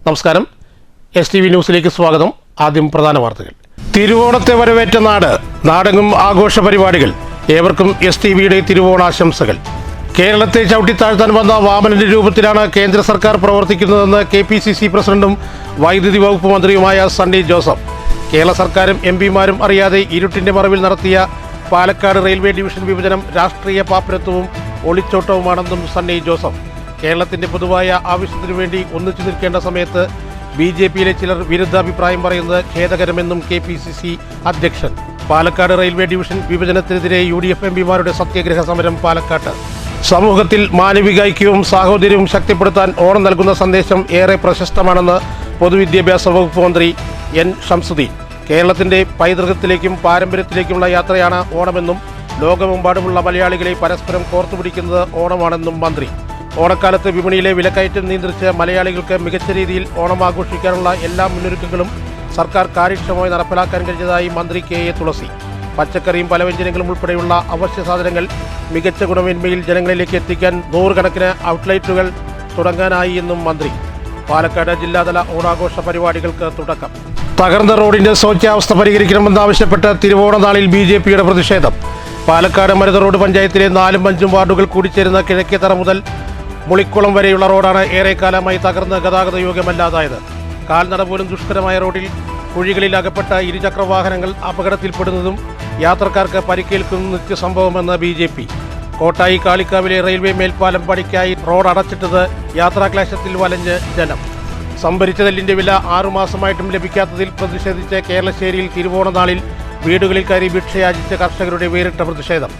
നമസ്കാരം. STV ന്യൂസിലേക്ക് സ്വാഗതം. ആദ്യം പ്രധാന വാർത്തകൾ. തിരുവോണത്തെ വരവേറ്റ നാടെങ്ങും ആഘോഷ പരിപാടികൾ. ഏവർക്കും STVയുടെ തിരുവോണാശംസകൾ. കേരളത്തെ ചവിട്ടിത്താഴ്ത്താൻ വന്ന വാമനന്റെ രൂപത്തിലാണ് കേന്ദ്ര സർക്കാർ പ്രവർത്തിക്കുന്നതെന്ന് KPCC പ്രസിഡന്റും വൈദ്യുതി വകുപ്പ് മന്ത്രിയുമായ സണ്ണി ജോസഫ്. കേരള സർക്കാരും MPമാരും അറിയാതെ ഇരുട്ടിന്റെ മറവിൽ നടത്തിയ പാലക്കാട് റെയിൽവേ ഡിവിഷൻ വിഭജനം രാഷ്ട്രീയ പാപ്പരത്വവും ഒളിച്ചോട്ടവുമാണെന്നും സണ്ണി ജോസഫ്. കേരളത്തിന്റെ പൊതുവായ ആവശ്യത്തിനു വേണ്ടി ഒന്നിച്ചു നിൽക്കേണ്ട സമയത്ത് BJPയിലെ ചിലർ വിരുദ്ധാഭിപ്രായം പറയുന്നത് ഖേദകരമെന്നും KPCC അധ്യക്ഷൻ. പാലക്കാട് റെയിൽവേ ഡിവിഷൻ വിഭജനത്തിനെതിരെ UDF MPമാരുടെ സത്യാഗ്രഹ സമരം പാലക്കാട്ട്. സമൂഹത്തിൽ മാനവിക ഐക്യവും സാഹോദര്യവും ശക്തിപ്പെടുത്താൻ ഓണം നൽകുന്ന സന്ദേശം ഏറെ പ്രശസ്തമാണെന്ന് പൊതുവിദ്യാഭ്യാസ വകുപ്പ് മന്ത്രി N. ഷംസുദ്ദീൻ. കേരളത്തിന്റെ പൈതൃകത്തിലേക്കും പാരമ്പര്യത്തിലേക്കുമുള്ള യാത്രയാണ് ഓണമെന്നും ലോകമെമ്പാടുമുള്ള മലയാളികളെ പരസ്പരം കോർത്തുപിടിക്കുന്നത് ഓണമാണെന്നും മന്ത്രി. ഓണക്കാലത്ത് വിപണിയിലെ വിലക്കയറ്റം നിയന്ത്രിച്ച് മലയാളികൾക്ക് മികച്ച രീതിയിൽ ഓണം ആഘോഷിക്കാനുള്ള എല്ലാ മുന്നൊരുക്കങ്ങളും സർക്കാർ കാര്യക്ഷമമായി നടപ്പിലാക്കാൻ കഴിഞ്ഞതായി മന്ത്രി KA തുളസി. പച്ചക്കറിയും പലവ്യഞ്ജനങ്ങളും ഉൾപ്പെടെയുള്ള അവശ്യ സാധനങ്ങൾ മികച്ച ഗുണമേന്മയിൽ ജനങ്ങളിലേക്ക് എത്തിക്കാൻ 100 കണക്കിന് ഔട്ട്ലെറ്റുകൾ തുടങ്ങാനായി എന്നും മന്ത്രി. പാലക്കാട് ജില്ലാതല ഓണാഘോഷ പരിപാടികൾക്ക് തുടക്കം. തകർന്ന റോഡിന്റെ ശോച്യാവസ്ഥ പരിഹരിക്കണമെന്നാവശ്യപ്പെട്ട് തിരുവോണനാളിൽ BJPയുടെ പ്രതിഷേധം. പാലക്കാട് മരുത റോഡ് പഞ്ചായത്തിലെ 4ഉം 5ഉം വാർഡുകൾ കൂടിച്ചേരുന്ന കിഴക്കേത്തറ മുതൽ മുളിക്കുളം വരെയുള്ള റോഡാണ് ഏറെക്കാലമായി തകർന്ന് ഗതാഗത യോഗ്യമല്ലാതായത്. കാൽനട പോലും ദുഷ്കരമായ റോഡിൽ കുഴികളിൽ അകപ്പെട്ട ഇരുചക്രവാഹനങ്ങൾ അപകടത്തിൽപ്പെടുന്നതും യാത്രക്കാർക്ക് പരിക്കേൽക്കുന്ന നിത്യസംഭവമെന്ന് BJP. കോട്ടായി കാളിക്കാവിലെ റെയിൽവേ മേൽപ്പാലം പണിക്കായി റോഡ് അടച്ചിട്ടത് യാത്രാക്ലേശത്തിൽ വലഞ്ഞ് ജനം. സംഭരിച്ച നെല്ലിന്റെ വില 6 മാസമായിട്ടും ലഭിക്കാത്തതിൽ പ്രതിഷേധിച്ച് കേരളശ്ശേരിയിൽ തിരുവോണനാളിൽ വീടുകളിൽ കയറി ഭിക്ഷയാചിച്ച കർഷകരുടെ വേറിട്ട പ്രതിഷേധം.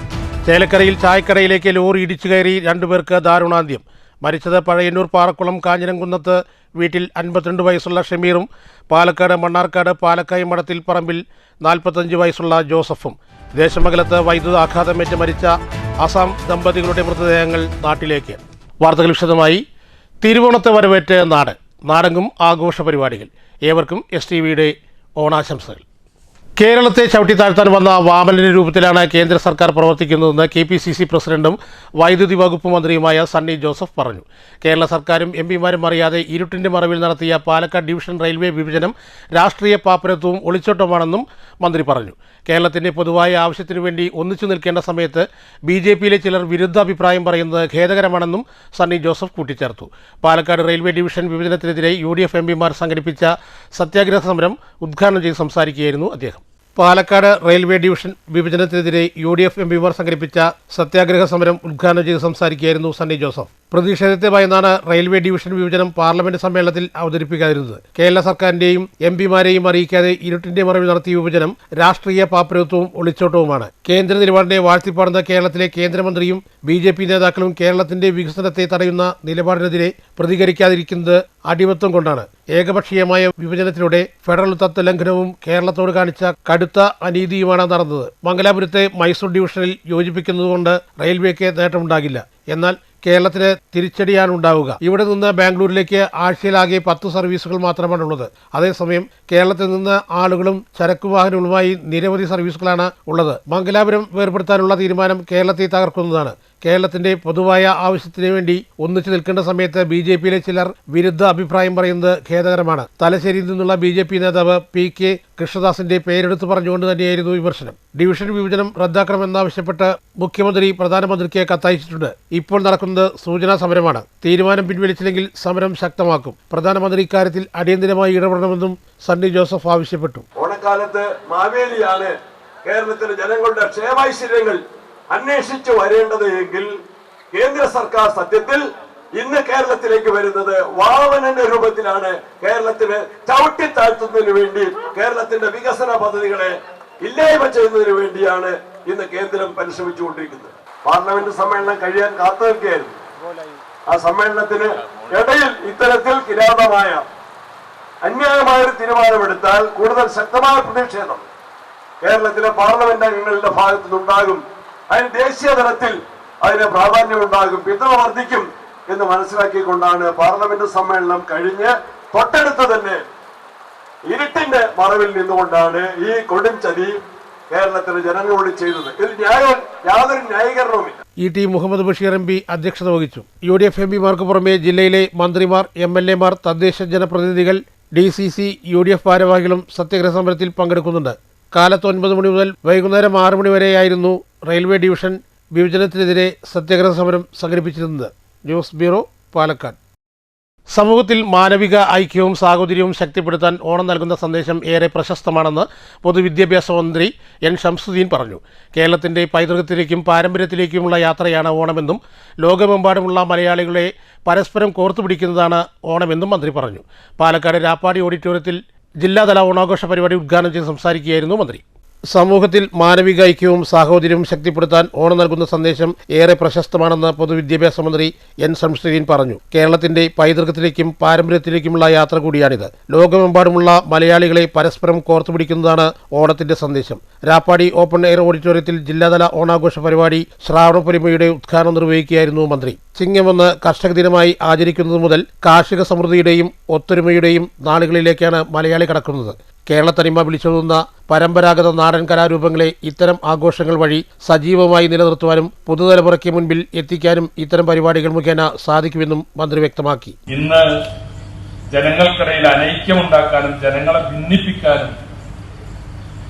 ചേലക്കരയിൽ ചായക്കടയിലേക്ക് ലോറി ഇടിച്ചു കയറി 2 പേർക്ക് ദാരുണാന്ത്യം. മരിച്ചത് പഴയന്നൂർ പാറക്കുളം കാഞ്ഞിരംകുന്നത്ത് വീട്ടിൽ 52 വയസ്സുള്ള ഷമീറും പാലക്കാട് മണ്ണാർക്കാട് പാലക്കായി മഠത്തിൽ പറമ്പിൽ 45 വയസ്സുള്ള ജോസഫും. ദേശമംഗലത്ത് വൈദ്യുത ആഘാതമേറ്റ് മരിച്ച അസാം ദമ്പതികളുടെ മൃതദേഹങ്ങൾ നാട്ടിലേക്ക്. വാർത്തകൾ വിശദമായി. തിരുവോണത്തെ വരവേറ്റ് നാടെങ്ങും ആഘോഷ പരിപാടികൾ. ഏവർക്കും STVയുടെ ഓണാശംസകൾ. കേരളത്തെ ചവിട്ടിത്താഴ്ത്താൻ വന്ന വാമനന്റെ രൂപത്തിലാണ് കേന്ദ്ര സർക്കാർ പ്രവർത്തിക്കുന്നതെന്ന് KPCC പ്രസിഡന്റും വൈദ്യുതി വകുപ്പ് മന്ത്രിയുമായ സണ്ണി ജോസഫ് പറഞ്ഞു. കേരള സർക്കാരും MPമാരും അറിയാതെ ഇരുട്ടിന്റെ മറവിൽ നടത്തിയ പാലക്കാട് ഡിവിഷൻ റെയിൽവേ വിഭജനം രാഷ്ട്രീയ പാപ്പരത്വവും ഒളിച്ചോട്ടമാണെന്നും മന്ത്രി പറഞ്ഞു. കേരളത്തിന്റെ പൊതുവായ ആവശ്യത്തിനു വേണ്ടി ഒന്നിച്ചു നിൽക്കേണ്ട സമയത്ത് BJPയിലെ ചിലർ വിരുദ്ധാഭിപ്രായം പറയുന്നത് ഖേദകരമാണെന്നും സണ്ണി ജോസഫ് കൂട്ടിച്ചേർത്തു. പാലക്കാട് റെയിൽവേ ഡിവിഷൻ വിഭജനത്തിനെതിരെ UDF MPമാർ സംഘടിപ്പിച്ച സത്യാഗ്രഹ സമരം ഉദ്ഘാടനം ചെയ്ത് സംസാരിക്കുകയായിരുന്നു അദ്ദേഹം. പാലക്കാട് റെയിൽവേ ഡിവിഷൻ വിഭജനത്തിനെതിരെ UDF MPമാർ സംഘടിപ്പിച്ച സത്യാഗ്രഹ സമരം ഉദ്ഘാടനം ചെയ്ത് സംസാരിക്കുകയായിരുന്നു സണ്ണി ജോസഫ്. പ്രതിഷേധത്തെ ഭയന്നാണ് റെയിൽവേ ഡിവിഷൻ വിഭജനം പാർലമെന്റ് സമ്മേളനത്തിൽ അവതരിപ്പിക്കാതിരുന്നത്. കേരള സർക്കാരിന്റെയും MPമാരെയും അറിയിക്കാതെ ഇരുട്ടിന്റെ മറവിൽ നടത്തിയ വിഭജനം രാഷ്ട്രീയ പാപ്പരത്വവും ഒളിച്ചോട്ടവുമാണ്. കേന്ദ്ര നിലപാടിനെ വാഴ്ത്തിപ്പാടുന്ന കേരളത്തിലെ കേന്ദ്രമന്ത്രിയും BJP നേതാക്കളും കേരളത്തിന്റെ വികസനത്തെ തടയുന്ന നിലപാടിനെതിരെ പ്രതികരിക്കാതിരിക്കുന്നത് അടിമത്തം കൊണ്ടാണ്. ഏകപക്ഷീയമായ വിഭജനത്തിലൂടെ ഫെഡറൽ തത്വലംഘനവും കേരളത്തോട് കാണിച്ച കടുത്ത അനീതിയുമാണ് നടന്നത്. മംഗലാപുരത്തെ മൈസൂർ ഡിവിഷനിൽ യോജിപ്പിക്കുന്നതുകൊണ്ട് റെയിൽവേക്ക് നേട്ടമുണ്ടാകില്ല. എന്നാൽ കേരളത്തിന് തിരിച്ചടിയാണുണ്ടാവുക. ഇവിടെ നിന്ന് ബാംഗ്ലൂരിലേക്ക് ആഴ്ചയിലാകെ 10 സർവീസുകൾ മാത്രമാണുള്ളത്. അതേസമയം കേരളത്തിൽ നിന്ന് ആളുകളും ചരക്കു വാഹനങ്ങളുമായി നിരവധി സർവീസുകളാണ് ഉള്ളത്. മംഗലാപുരം വേർപെടുത്താനുള്ള തീരുമാനം കേരളത്തെ തകർക്കുന്നതാണ്. കേരളത്തിന്റെ പൊതുവായ ആവശ്യത്തിനു വേണ്ടി ഒന്നിച്ചു നിൽക്കേണ്ട സമയത്ത് BJPയിലെ ചിലർ വിരുദ്ധ അഭിപ്രായം പറയുന്നത് ഖേദകരമാണ്. തലശ്ശേരിയിൽ നിന്നുള്ള BJP നേതാവ് PK കൃഷ്ണദാസിന്റെ പേരെടുത്തു പറഞ്ഞുകൊണ്ട് തന്നെയായിരുന്നു വിമർശനം. ഡിവിഷൻ വിഭജനം റദ്ദാക്കണമെന്നാവശ്യപ്പെട്ട് മുഖ്യമന്ത്രി പ്രധാനമന്ത്രിക്ക് കത്തയച്ചിട്ടുണ്ട്. ഇപ്പോൾ നടക്കുന്നത് സൂചനാ സമരമാണ്. തീരുമാനം പിൻവലിച്ചില്ലെങ്കിൽ സമരം ശക്തമാക്കും. പ്രധാനമന്ത്രി ഇക്കാര്യത്തിൽ അടിയന്തരമായി ഇടപെടണമെന്നും സണ്ണി ജോസഫ് ആവശ്യപ്പെട്ടു. ഓണക്കാലത്ത് മാവേലിയാണ് കേരളത്തിലെ ജനങ്ങളുടെ ക്ഷേമൈശ്വര്യങ്ങൾ അന്വേഷിച്ചു വരേണ്ടത് എങ്കിൽ കേന്ദ്ര സർക്കാർ സത്യത്തിൽ ഇന്ന് കേരളത്തിലേക്ക് വരുന്നത് വാമനന്റെ രൂപത്തിലാണ്. കേരളത്തിന് ചവിട്ടിത്താഴ്ത്തുന്നതിന് വേണ്ടി, കേരളത്തിന്റെ വികസന പദ്ധതികളെ ഇല്ലായ്മ ചെയ്യുന്നതിന് വേണ്ടിയാണ് ഇന്ന് കേന്ദ്രം പരിശ്രമിച്ചുകൊണ്ടിരിക്കുന്നത്. പാർലമെന്റ് സമ്മേളനം കഴിയാൻ കാത്തു നിൽക്കുകയായിരുന്നു. ആ സമ്മേളനത്തിന് ഇടയിൽ ഇത്തരത്തിൽ കിരാതമായ അന്യായമായ ഒരു തീരുമാനമെടുത്താൽ കൂടുതൽ ശക്തമായ പ്രതിഷേധം കേരളത്തിലെ പാർലമെന്റ് അംഗങ്ങളുടെ ഭാഗത്തു നിന്നുണ്ടാകും. അതിന് ദേശീയ തലത്തിൽ അതിന് പ്രാധാന്യമുണ്ടാകും, പിന്തുണ വർദ്ധിക്കും എന്ന് മനസ്സിലാക്കിക്കൊണ്ടാണ് പാർലമെന്റ് സമ്മേളനം കഴിഞ്ഞ് തൊട്ടടുത്ത് തന്നെ ഇരുട്ടിന്റെ മറവിൽ നിന്നുകൊണ്ടാണ് ഈ കൊടും ചതി കേരളത്തിലെ ജനങ്ങളോട് ചെയ്തത്. ഇതിൽ യാതൊരു ന്യായീകരണവുമില്ല. ET മുഹമ്മദ് ബഷീർ MP അധ്യക്ഷത വഹിച്ചു. UDF MPമാർക്ക് പുറമെ ജില്ലയിലെ മന്ത്രിമാർ, MLAമാർ, തദ്ദേശ ജനപ്രതിനിധികൾ, DCC, UDF ഭാരവാഹികളും സത്യാഗ്രഹ സമരത്തിൽ പങ്കെടുക്കുന്നുണ്ട്. കാലത്ത് 9 മണി മുതൽ വൈകുന്നേരം 6 മണി വരെയായിരുന്നു റെയിൽവേ ഡിവിഷൻ വിഭജനത്തിനെതിരെ സത്യാഗ്രഹ സമരം സംഘടിപ്പിച്ചിരുന്നത്. News bureau, Palakkad. സമൂഹത്തിൽ മാനവിക ഐക്യവും സാഹോദര്യവും ശക്തിപ്പെടുത്താൻ ഓണം നൽകുന്ന സന്ദേശം ഏറെ പ്രശസ്തമാണെന്ന് പൊതുവിദ്യാഭ്യാസ മന്ത്രി N. ഷംസുദ്ദീൻ പറഞ്ഞു. കേരളത്തിൻ്റെ പൈതൃകത്തിലേക്കും പാരമ്പര്യത്തിലേക്കുമുള്ള യാത്രയാണ് ഓണമെന്നും ലോകമെമ്പാടുമുള്ള മലയാളികളെ പരസ്പരം കോർത്തുപിടിക്കുന്നതാണ് ഓണമെന്നും മന്ത്രി പറഞ്ഞു. പാലക്കാട് രാപ്പാടി ഓഡിറ്റോറിയത്തിൽ ജില്ലാതല ഓണാഘോഷ പരിപാടി ഉദ്ഘാടനം ചെയ്ത് സംസാരിക്കുകയായിരുന്നു മന്ത്രി. സമൂഹത്തിൽ മാനവിക ഐക്യവും സാഹോദര്യവും ശക്തിപ്പെടുത്താൻ ഓണം നൽകുന്ന സന്ദേശം ഏറെ പ്രശസ്തമാണെന്ന് പൊതുവിദ്യാഭ്യാസ മന്ത്രി N. ഷംസുദ്ദീൻ പറഞ്ഞു. കേരളത്തിന്റെ പൈതൃകത്തിലേക്കും പാരമ്പര്യത്തിലേക്കുമുള്ള യാത്ര കൂടിയാണിത്. ലോകമെമ്പാടുമുള്ള മലയാളികളെ പരസ്പരം കോർത്തുപിടിക്കുന്നതാണ് ഓണത്തിന്റെ സന്ദേശം. രാപ്പാടി ഓപ്പൺ എയർ ഓഡിറ്റോറിയത്തിൽ ജില്ലാതല ഓണാഘോഷ പരിപാടി ശ്രാവണപ്പൊലിമയുടെ ഉദ്ഘാടനം നിർവഹിക്കുകയായിരുന്നു മന്ത്രി. ചിങ്ങമെന്ന് കർഷക ദിനമായി ആചരിക്കുന്നത് മുതൽ കാർഷിക സമൃദ്ധിയുടെയും ഒത്തൊരുമയുടെയും നാളുകളിലേക്കാണ് മലയാളി കടക്കുന്നത്. കേരളത്തനിമ വിളിച്ചോതുന്ന പരമ്പരാഗത നാടൻ കലാരൂപങ്ങളെ ഇത്തരം ആഘോഷങ്ങൾ വഴി സജീവമായി നിലനിർത്തുവാനും പുതുതലമുറയ്ക്ക് മുൻപിൽ എത്തിക്കാനും ഇത്തരം പരിപാടികൾ മുഖേന സാധിക്കുമെന്നും മന്ത്രി വ്യക്തമാക്കി. ഇന്ന് ജനങ്ങൾക്കിടയിൽ അനൈക്യമുണ്ടാക്കാനും ജനങ്ങളെ ഭിന്നിപ്പിക്കാനും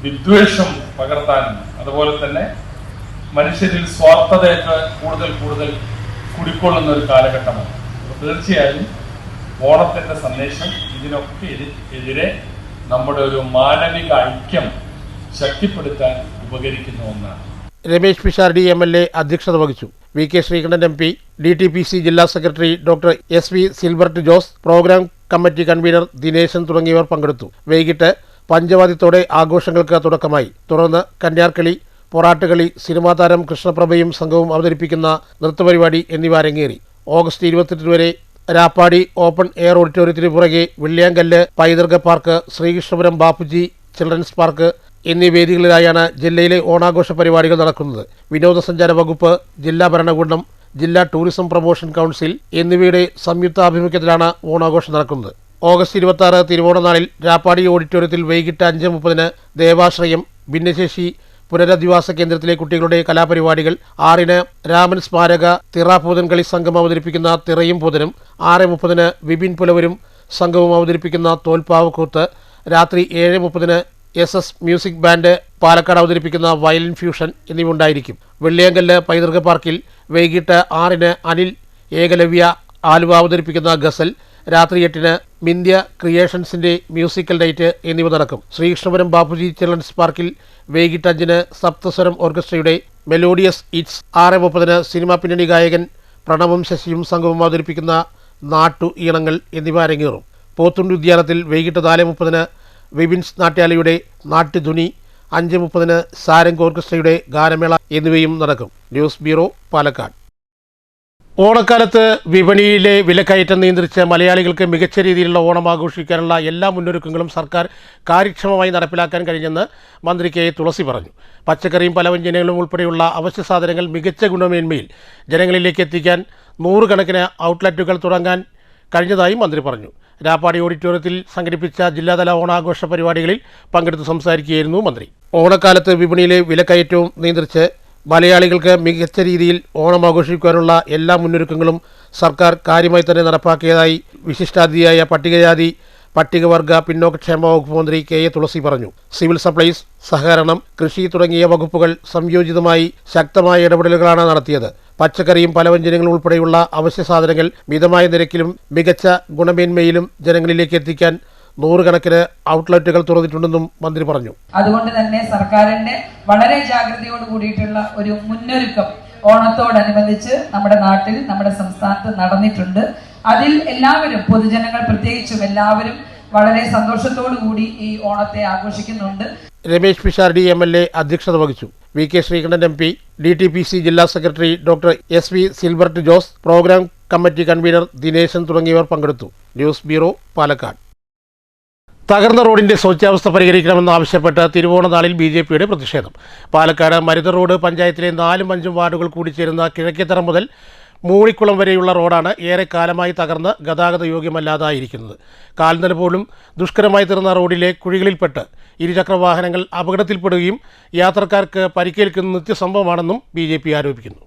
വിദ്വേഷം പകർത്താനും അതുപോലെ തന്നെ മനുഷ്യരിൽ സ്വാർത്ഥതയൊക്കെ കൂടുതൽ കുടിക്കൊള്ളുന്ന ഒരു കാലഘട്ടമാണ്. തീർച്ചയായും ഓണത്തിന്റെ സന്ദേശം ഇതിനൊക്കെ എതിരെ നമ്മുടെ ഒരു മാനവിക ഐക്യം ശക്തിപ്പെടുത്താൻ ഉപകരിക്കുന്ന ഒന്നാണ്. രമേശ് പിഷാരടി MLA അധ്യക്ഷത വഹിച്ചു. VK ശ്രീകണ്ഠൻ MP, DTPC ജില്ലാ secretary doctor SV Silbert Jose, programme committee convener Dineshan തുടങ്ങിയവർ പങ്കെടുത്തു. വൈകിട്ട് പഞ്ചവാദ്യത്തോടെ ആഘോഷങ്ങൾക്ക് തുടക്കമായി. തുടർന്ന് കന്യാർകളി, പൊറാട്ടുകളി, സിനിമാ താരം കൃഷ്ണപ്രഭയും സംഘവും അവതരിപ്പിക്കുന്ന നൃത്തപരിപാടി എന്നിവ അരങ്ങേറി. ഓഗസ്റ്റ് 28 വരെ രാപ്പാടി ഓപ്പൺ എയർ ഓഡിറ്റോറിയത്തിന് പുറകെ വെള്ളിയാങ്കല്ല് പൈതൃക park, Sreekrishnapuram Bapuji children's park എന്നീ വേദികളിലായാണ് ജില്ലയിലെ ഓണാഘോഷ പരിപാടികൾ നടക്കുന്നത്. വിനോദസഞ്ചാര വകുപ്പ്, ജില്ലാ ഭരണകൂടം, ജില്ലാ ടൂറിസം പ്രൊമോഷൻ കൗൺസിൽ എന്നിവയുടെ സംയുക്താഭിമുഖ്യത്തിലാണ് ഓണാഘോഷം നടക്കുന്നത്. ഓഗസ്റ്റ് 26 തിരുവോണനാളിൽ രാപ്പാടി ഓഡിറ്റോറിയത്തിൽ വൈകിട്ട് 5:30 ദേവാശ്രയം ഭിന്നശേഷി പുനരധിവാസ കേന്ദ്രത്തിലെ കുട്ടികളുടെ കലാപരിപാടികൾ, 6 രാമൻ സ്മാരക തിറാപൂതൻ കളി സംഘം അവതരിപ്പിക്കുന്ന തിറയും പൂതനും, 6:30 വിപിൻ പുലവരും സംഘവും അവതരിപ്പിക്കുന്ന തോൽപ്പാവക്കൂത്ത്, രാത്രി 7:30 SS മ്യൂസിക് ബാൻഡ് പാലക്കാട് അവതരിപ്പിക്കുന്ന വയലിൻ ഫ്യൂഷൻ എന്നിവ ഉണ്ടായിരിക്കും. വെള്ളിയാങ്കല്ല് പൈതൃക പാർക്കിൽ വൈകിട്ട് 6 അനിൽ ഏകലവ്യ ആലുവ അവതരിപ്പിക്കുന്ന ഗസൽ, രാത്രി 8 മിന്ത്യ ക്രിയേഷൻസിന്റെ മ്യൂസിക്കൽ നൈറ്റ് എന്നിവ നടക്കും. ശ്രീകൃഷ്ണപുരം ബാപ്പുജി ചിൽഡ്രൻസ് പാർക്കിൽ വൈകിട്ട് 5 സപ്തസ്വരം ഓർക്കസ്ട്രയുടെ മെലോഡിയസ് ഇറ്റ്സ്, 6:30 സിനിമാ പിന്നണി ഗായകൻ പ്രണവും ശശിയും സംഘവും അവതരിപ്പിക്കുന്ന നാട്ടു ഈണങ്ങൾ എന്നിവ അരങ്ങേറും. പോത്തുണ്ടി ഉദ്യാനത്തിൽ വൈകിട്ട് 4:30 വിപിൻസ് നാട്യാലയുടെ നാട്യധുനി, 5:30 സാരംഗ് ഓർക്കസ്ട്രയുടെ ഗാനമേള എന്നിവയും നടക്കും. News bureau, Palakkad. ഓണക്കാലത്ത് വിപണിയിലെ വിലക്കയറ്റം നിയന്ത്രിച്ച് മലയാളികൾക്ക് മികച്ച രീതിയിലുള്ള ഓണം ആഘോഷിക്കാനുള്ള എല്ലാ മുന്നൊരുക്കങ്ങളും സർക്കാർ കാര്യക്ഷമമായി നടപ്പിലാക്കാൻ കഴിഞ്ഞെന്ന് മന്ത്രി K. തുളസി പറഞ്ഞു. പച്ചക്കറിയും പലവ്യഞ്ജനങ്ങളും ഉൾപ്പെടെയുള്ള അവശ്യ സാധനങ്ങൾ മികച്ച ഗുണമേന്മയിൽ ജനങ്ങളിലേക്ക് എത്തിക്കാൻ 100 കണക്കിന് ഔട്ട്ലെറ്റുകൾ തുടങ്ങാൻ കഴിഞ്ഞതായും മന്ത്രി പറഞ്ഞു. രാപ്പാടി ഓഡിറ്റോറിയത്തിൽ സംഘടിപ്പിച്ച ജില്ലാതല ഓണാഘോഷ പരിപാടികളിൽ പങ്കെടുത്ത് സംസാരിക്കുകയായിരുന്നു മന്ത്രി. ഓണക്കാലത്ത് വിപണിയിലെ വിലക്കയറ്റവും നിയന്ത്രിച്ച് മലയാളികൾക്ക് മികച്ച രീതിയിൽ ഓണം ആഘോഷിക്കാനുള്ള എല്ലാ മുന്നൊരുക്കങ്ങളും സർക്കാർ കാര്യമായി തന്നെ നടപ്പാക്കിയതായി വിശിഷ്ടാതിഥിയായ പട്ടികജാതി പട്ടികവർഗ പിന്നോക്കക്ഷേമ വകുപ്പ് മന്ത്രി K. തുളസി പറഞ്ഞു. സിവിൽ സപ്ലൈസ്, സഹകരണം, കൃഷി തുടങ്ങിയ വകുപ്പുകൾ സംയോജിതമായി ശക്തമായ ഇടപെടലുകളാണ് നടത്തിയത്. പച്ചക്കറിയും പലവ്യഞ്ജനങ്ങളും ഉൾപ്പെടെയുള്ള അവശ്യ സാധനങ്ങൾ മിതമായ നിരക്കിലും മികച്ച ഗുണമേന്മയിലും ജനങ്ങളിലേക്ക് എത്തിക്കാൻ 100 കണക്കിന് ഔട്ട്ലെറ്റുകൾ തുറന്നിട്ടുണ്ടെന്നും മന്ത്രി പറഞ്ഞു. അതുകൊണ്ട് തന്നെ സർക്കാരിന്റെ വളരെ ജാഗ്രതയോട് കൂടിയിട്ടുള്ള ഒരു മുന്നൊരുക്കം ഓണത്തോടനുബന്ധിച്ച് നമ്മുടെ നാട്ടിൽ, നമ്മുടെ സംസ്ഥാനത്ത് നടന്നിട്ടുണ്ട്. അതിൽ എല്ലാവരും, പൊതുജനങ്ങൾ പ്രത്യേകിച്ചും എല്ലാവരും വളരെ സന്തോഷത്തോടു കൂടി ഈ ഓണത്തെ ആഘോഷിക്കുന്നുണ്ട്. രമേശ് പിഷാരടി MLA അധ്യക്ഷത വഹിച്ചു. VK ശ്രീകണ്ഠൻ MP, DTPC ജില്ലാ secretary doctor SV Silbert Jose, programme committee convener Dineshan തുടങ്ങിയവർ പങ്കെടുത്തു. News bureau, Palakkad. തകർന്ന റോഡിന്റെ ശോച്യാവസ്ഥ പരിഹരിക്കണമെന്നാവശ്യപ്പെട്ട് തിരുവോണനാളിൽ BJPയുടെ പ്രതിഷേധം. പാലക്കാട് മരുത റോഡ് പഞ്ചായത്തിലെ 4ഉം 5ഉം വാർഡുകൾ കൂടിച്ചേരുന്ന കിഴക്കേത്തറ മുതൽ മൂളിക്കുളം വരെയുള്ള റോഡാണ് ഏറെക്കാലമായി തകർന്ന് ഗതാഗത യോഗ്യമല്ലാതായിരിക്കുന്നത്. കാൽനട പോലും ദുഷ്കരമായി തീർന്ന റോഡിലെ കുഴികളിൽപ്പെട്ട് ഇരുചക്രവാഹനങ്ങൾ അപകടത്തിൽപ്പെടുകയും യാത്രക്കാർക്ക് പരിക്കേൽക്കുന്ന നിത്യസംഭവമാണെന്നും BJP ആരോപിക്കുന്നു.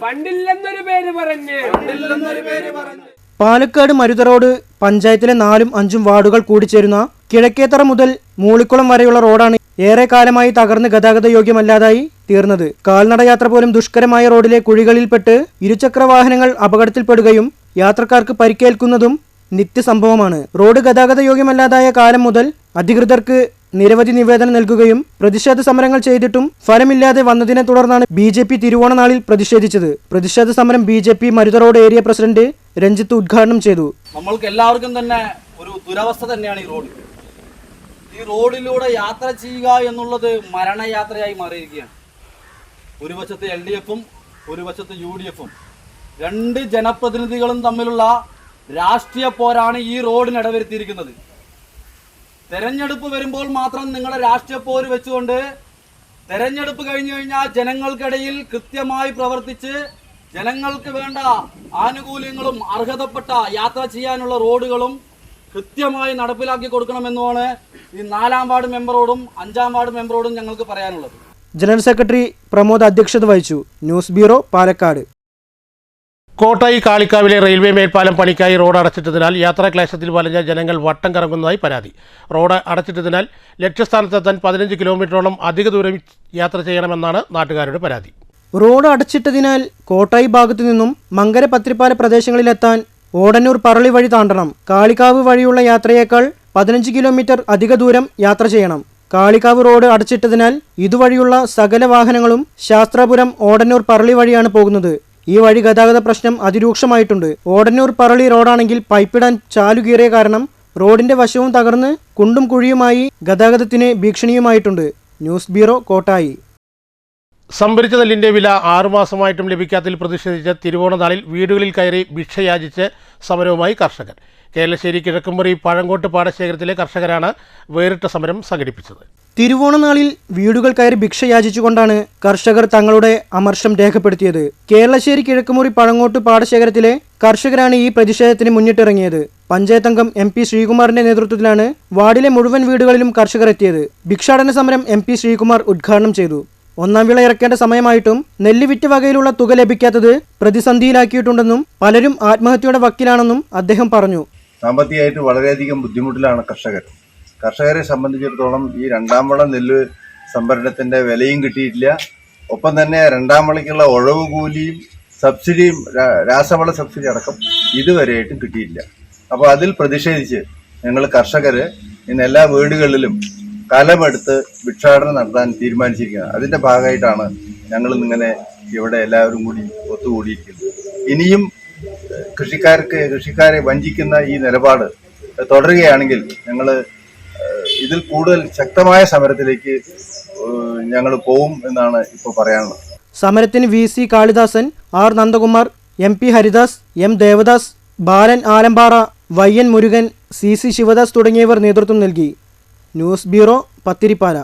ഫണ്ടില്ലെന്നൊരു പേരും പറഞ്ഞ് പാലക്കാട് മരുത റോഡ് പഞ്ചായത്തിലെ 4ഉം 5ഉം വാർഡുകൾ കൂടിച്ചേരുന്ന കിഴക്കേത്തറ മുതൽ മൂളിക്കുളം വരെയുള്ള റോഡാണ് ഏറെ കാലമായി തകർന്ന് ഗതാഗത യോഗ്യമല്ലാതായി തീർന്നത്. കാൽനടയാത്ര പോലും ദുഷ്കരമായ റോഡിലെ കുഴികളിൽപ്പെട്ട് ഇരുചക്ര വാഹനങ്ങൾ അപകടത്തിൽപ്പെടുകയും യാത്രക്കാർക്ക് പരിക്കേൽക്കുന്നതും നിത്യസംഭവമാണ്. റോഡ് ഗതാഗത യോഗ്യമല്ലാതായ കാലം മുതൽ അധികൃതർക്ക് നിരവധി നിവേദനം നൽകുകയും പ്രതിഷേധ സമരങ്ങൾ ചെയ്തിട്ടും ഫലമില്ലാതെ വന്നതിനെ തുടർന്നാണ് BJP തിരുവോണനാളിൽ പ്രതിഷേധിച്ചത്. പ്രതിഷേധ സമരം BJP Marutha road area president Ranjith ഉദ്ഘാടനം ചെയ്തു. നമ്മൾക്ക് എല്ലാവർക്കും തന്നെ ഒരു ദുരവസ്ഥ തന്നെയാണ് ഈ റോഡ്. ഈ റോഡിലൂടെ യാത്ര ചെയ്യുക എന്നുള്ളത് മരണയാത്രയായി മാറിയിരിക്കുകയാണ്. ഒരു വശത്ത് LDFും ഒരു വശത്ത് UDFും, രണ്ട് ജനപ്രതിനിധികളും തമ്മിലുള്ള രാഷ്ട്രീയ പോരാണ് ഈ റോഡിന് ഇടവരുത്തിയിരിക്കുന്നത്. തെരഞ്ഞെടുപ്പ് വരുമ്പോൾ മാത്രം നിങ്ങളുടെ രാഷ്ട്രീയ പോര് വെച്ചുകൊണ്ട് തെരഞ്ഞെടുപ്പ് കഴിഞ്ഞു കഴിഞ്ഞാൽ ജനങ്ങൾക്കിടയിൽ കൃത്യമായി പ്രവർത്തിച്ച് ജനങ്ങൾക്ക് വേണ്ട ആനുകൂല്യങ്ങളും അർഹതപ്പെട്ട യാത്ര ചെയ്യാനുള്ള റോഡുകളും കൃത്യമായി നടപ്പിലാക്കി കൊടുക്കണമെന്നുമാണ് ഈ 4ാം വാർഡ് മെമ്പറോടും 5ാം വാർഡ് മെമ്പറോടും ഞങ്ങൾക്ക് പറയാനുള്ളത്. ജനറൽ സെക്രട്ടറി പ്രമോദ് അധ്യക്ഷത വഹിച്ചു. News bureau, Palakkad. കോട്ടായി കാളിക്കാവിലെ റെയിൽവേ മേൽപ്പാലം പണിക്കായി റോഡ് അടച്ചിട്ടതിനാൽ യാത്രാക്ലേശത്തിൽ വലഞ്ഞ ജനങ്ങൾ വട്ടം കറങ്ങുന്നതായി പരാതി. റോഡ് അടച്ചിട്ടതിനാൽ ലക്ഷ്യസ്ഥാനത്തെത്താൻ 15 കിലോമീറ്ററോളം അധിക ദൂരം യാത്ര ചെയ്യണമെന്നാണ് നാട്ടുകാരുടെ പരാതി. റോഡ് അടച്ചിട്ടതിനാൽ കോട്ടായി ഭാഗത്തു നിന്നും മങ്കര പത്രിപ്പാല പ്രദേശങ്ങളിലെത്താൻ ഓടന്നൂർ പറളി വഴി താണ്ടണം. കാളിക്കാവ് വഴിയുള്ള യാത്രയേക്കാൾ 15 കിലോമീറ്റർ അധിക ദൂരം യാത്ര ചെയ്യണം. കാളിക്കാവ് റോഡ് അടച്ചിട്ടതിനാൽ ഇതുവഴിയുള്ള സകല വാഹനങ്ങളും ശാസ്ത്രാപുരം ഓടന്നൂർ പറളി വഴിയാണ് പോകുന്നത്. ഈ വഴി ഗതാഗത പ്രശ്നം അതിരൂക്ഷമായിട്ടുണ്ട്. ഓടന്നൂർ പറളി റോഡാണെങ്കിൽ പൈപ്പിടാൻ ചാലുകീറിയ കാരണം റോഡിന്റെ വശവും തകർന്ന് കുണ്ടും കുഴിയുമായി ഗതാഗതത്തിന് ഭീഷണിയുമായിട്ടുണ്ട്. News bureau, Kottayi. സംഭരിച്ച നെല്ലിന്റെ വില 6 മാസമായിട്ടും ലഭിക്കാത്തതിൽ പ്രതിഷേധിച്ച് തിരുവോണനാളിൽ വീടുകളിൽ കയറി ഭിക്ഷയാചിച്ച് സമരവുമായി കർഷകർ. കേരളശ്ശേരി കിഴക്കുമുറി പഴങ്കോട്ട് പാടശേഖരത്തിലെ കർഷകരാണ് വേറിട്ട സമരം സംഘടിപ്പിച്ചത്. തിരുവോണനാളിൽ വീടുകൾ കയറി ഭിക്ഷയാചിച്ചുകൊണ്ടാണ് കർഷകർ തങ്ങളുടെ അമർഷം രേഖപ്പെടുത്തിയത്. കേരളശ്ശേരി കിഴക്കുമുറി പഴങ്കോട്ട് പാടശേഖരത്തിലെ കർഷകരാണ് ഈ പ്രതിഷേധത്തിന് മുന്നിട്ടിറങ്ങിയത്. പഞ്ചായത്ത് അംഗം MP ശ്രീകുമാറിന്റെ നേതൃത്വത്തിലാണ് വാർഡിലെ മുഴുവൻ വീടുകളിലും കർഷകർ എത്തിയത്. ഭിക്ഷാടന സമരം MP ശ്രീകുമാർ ഉദ്ഘാടനം ചെയ്തു. 1ാം വിള ഇറക്കേണ്ട സമയമായിട്ടും നെല്ല് വിറ്റ് വകയിലുള്ള തുക ലഭിക്കാത്തത് പ്രതിസന്ധിയിലാക്കിയിട്ടുണ്ടെന്നും പലരും ആത്മഹത്യയുടെ വക്കിലാണെന്നും അദ്ദേഹം പറഞ്ഞു. സാമ്പത്തികമായിട്ട് വളരെയധികം ബുദ്ധിമുട്ടിലാണ് കർഷകരെ സംബന്ധിച്ചിടത്തോളം ഈ 2ാം വിള നെല്ല് സംഭരണത്തിന്റെ വിലയും കിട്ടിയിട്ടില്ല. ഒപ്പം തന്നെ 2ാം വിളയ്ക്കുള്ള ഉഴവ് കൂലിയും സബ്സിഡിയും രാസവള സബ്സിഡി അടക്കം ഇതുവരെയായിട്ടും കിട്ടിയിട്ടില്ല. അപ്പോൾ അതിൽ പ്രതിഷേധിച്ച് ഞങ്ങൾ കർഷകര് ഇന്ന് എല്ലാ വീടുകളിലും കലമെടുത്ത് ഭിക്ഷാടനം നടത്താൻ തീരുമാനിച്ചിരിക്കുന്നത്. അതിന്റെ ഭാഗമായിട്ടാണ് ഞങ്ങൾ ഇങ്ങനെ ഇവിടെ എല്ലാവരും കൂടി ഒത്തുകൂടിയിരിക്കുന്നത്. ഇനിയും കൃഷിക്കാരെ വഞ്ചിക്കുന്ന ഈ നിലപാട് തുടരുകയാണെങ്കിൽ ഞങ്ങൾ ഇതിൽ കൂടുതൽ ശക്തമായ സമരത്തിലേക്ക് ഞങ്ങൾ പോവും എന്നാണ് ഇപ്പോൾ പറയാനുള്ളത്. സമരത്തിന് VC Kalidasan, R Nandakumar, MP Haridas, M Devdas, ബാലൻ ആലമ്പാറ, YN മുരുകൻ, CC ശിവദാസ് തുടങ്ങിയവർ നേതൃത്വം നൽകി. News bureau, Pathirippala.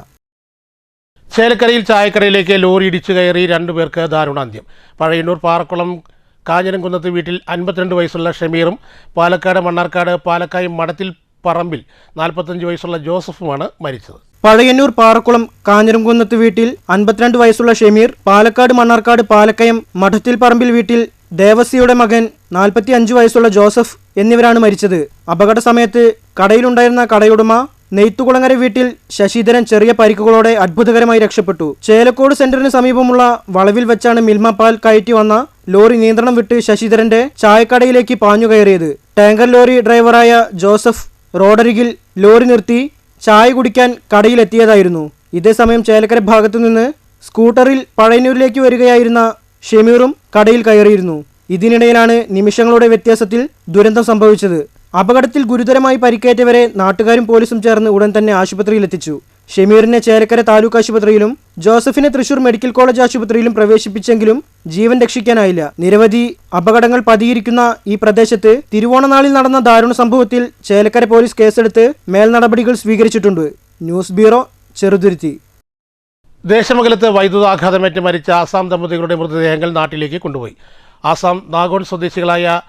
ചേലക്കരയിൽ ചായക്കടയിലേക്ക് ലോറി ഇടിച്ചു കയറി 2 പേർക്ക് ദാരുണാന്ത്യം. പഴയന്നൂർ പാറക്കുളം കാഞ്ഞിരംകുന്നത്ത് വീട്ടിൽ 52 വയസ്സുള്ള ഷമീറും പാലക്കാട് മണ്ണാർക്കാട് പാലക്കായം മഠത്തിൽ പറമ്പിൽ 45 വയസ്സുള്ള ജോസഫുമാണ് മരിച്ചത്. പഴയന്നൂർ പാറക്കുളം കാഞ്ഞിരംകുന്നത്ത് വീട്ടിൽ 52 വയസ്സുള്ള ഷമീർ, പാലക്കാട് മണ്ണാർക്കാട് പാലക്കയം മഠത്തിൽ പറമ്പിൽ വീട്ടിൽ ദേവസിയുടെ മകൻ 45 വയസ്സുള്ള ജോസഫ് എന്നിവരാണ് മരിച്ചത്. അപകട സമയത്ത് കടയിലുണ്ടായിരുന്ന കടയുടമ നെയ്ത്തുകുളങ്ങര വീട്ടിൽ ശശിധരൻ ചെറിയ പരിക്കുകളോടെ അത്ഭുതകരമായി രക്ഷപ്പെട്ടു. ചേലക്കോട് സെന്ററിന് സമീപമുള്ള വളവിൽ വെച്ചാണ് മിൽമ പാൽ കയറ്റി വന്ന ലോറി നിയന്ത്രണം വിട്ട് ശശിധരന്റെ ചായക്കടയിലേക്ക് പാഞ്ഞുകയറിയത്. ടാങ്കർ ലോറി ഡ്രൈവറായ ജോസഫ് റോഡരികിൽ ലോറി നിർത്തി ചായ കുടിക്കാൻ കടയിലെത്തിയതായിരുന്നു. ഇതേസമയം ചേലക്കര ഭാഗത്തു നിന്ന് സ്കൂട്ടറിൽ പഴയന്നൂരിലേക്ക് വരികയായിരുന്ന ഷമീറും കടയിൽ കയറിയിരുന്നു. ഇതിനിടയിലാണ് നിമിഷങ്ങളുടെ വ്യത്യാസത്തിൽ ദുരന്തം സംഭവിച്ചത്. അപകടത്തിൽ ഗുരുതരമായി പരിക്കേറ്റവരെ നാട്ടുകാരും പോലീസും ചേർന്ന് ഉടൻ തന്നെ ആശുപത്രിയിലെത്തിച്ചു. ഷമീറിനെ ചേലക്കര താലൂക്ക് ആശുപത്രിയിലും ജോസഫിനെ തൃശൂർ മെഡിക്കൽ കോളേജ് ആശുപത്രിയിലും പ്രവേശിപ്പിച്ചെങ്കിലും ജീവൻ രക്ഷിക്കാനായില്ല. നിരവധി അപകടങ്ങൾ പതിയിരിക്കുന്ന ഈ പ്രദേശത്ത് തിരുവോണനാളിൽ നടന്ന ദാരുണ സംഭവത്തിൽ ചേലക്കര പോലീസ് കേസെടുത്ത് മേൽനടപടികൾ സ്വീകരിച്ചിട്ടുണ്ട്. News bureau, Cheruthuruthy. ദേശമംഗലത്ത് വൈദ്യുതാഘാതമേറ്റ് മരിച്ച ആസാം ദമ്പതികളുടെ മൃതദേഹങ്ങൾ നാട്ടിലേക്ക് കൊണ്ടുപോയി. ആസാം നാഗോൺ സ്വദേശികളായ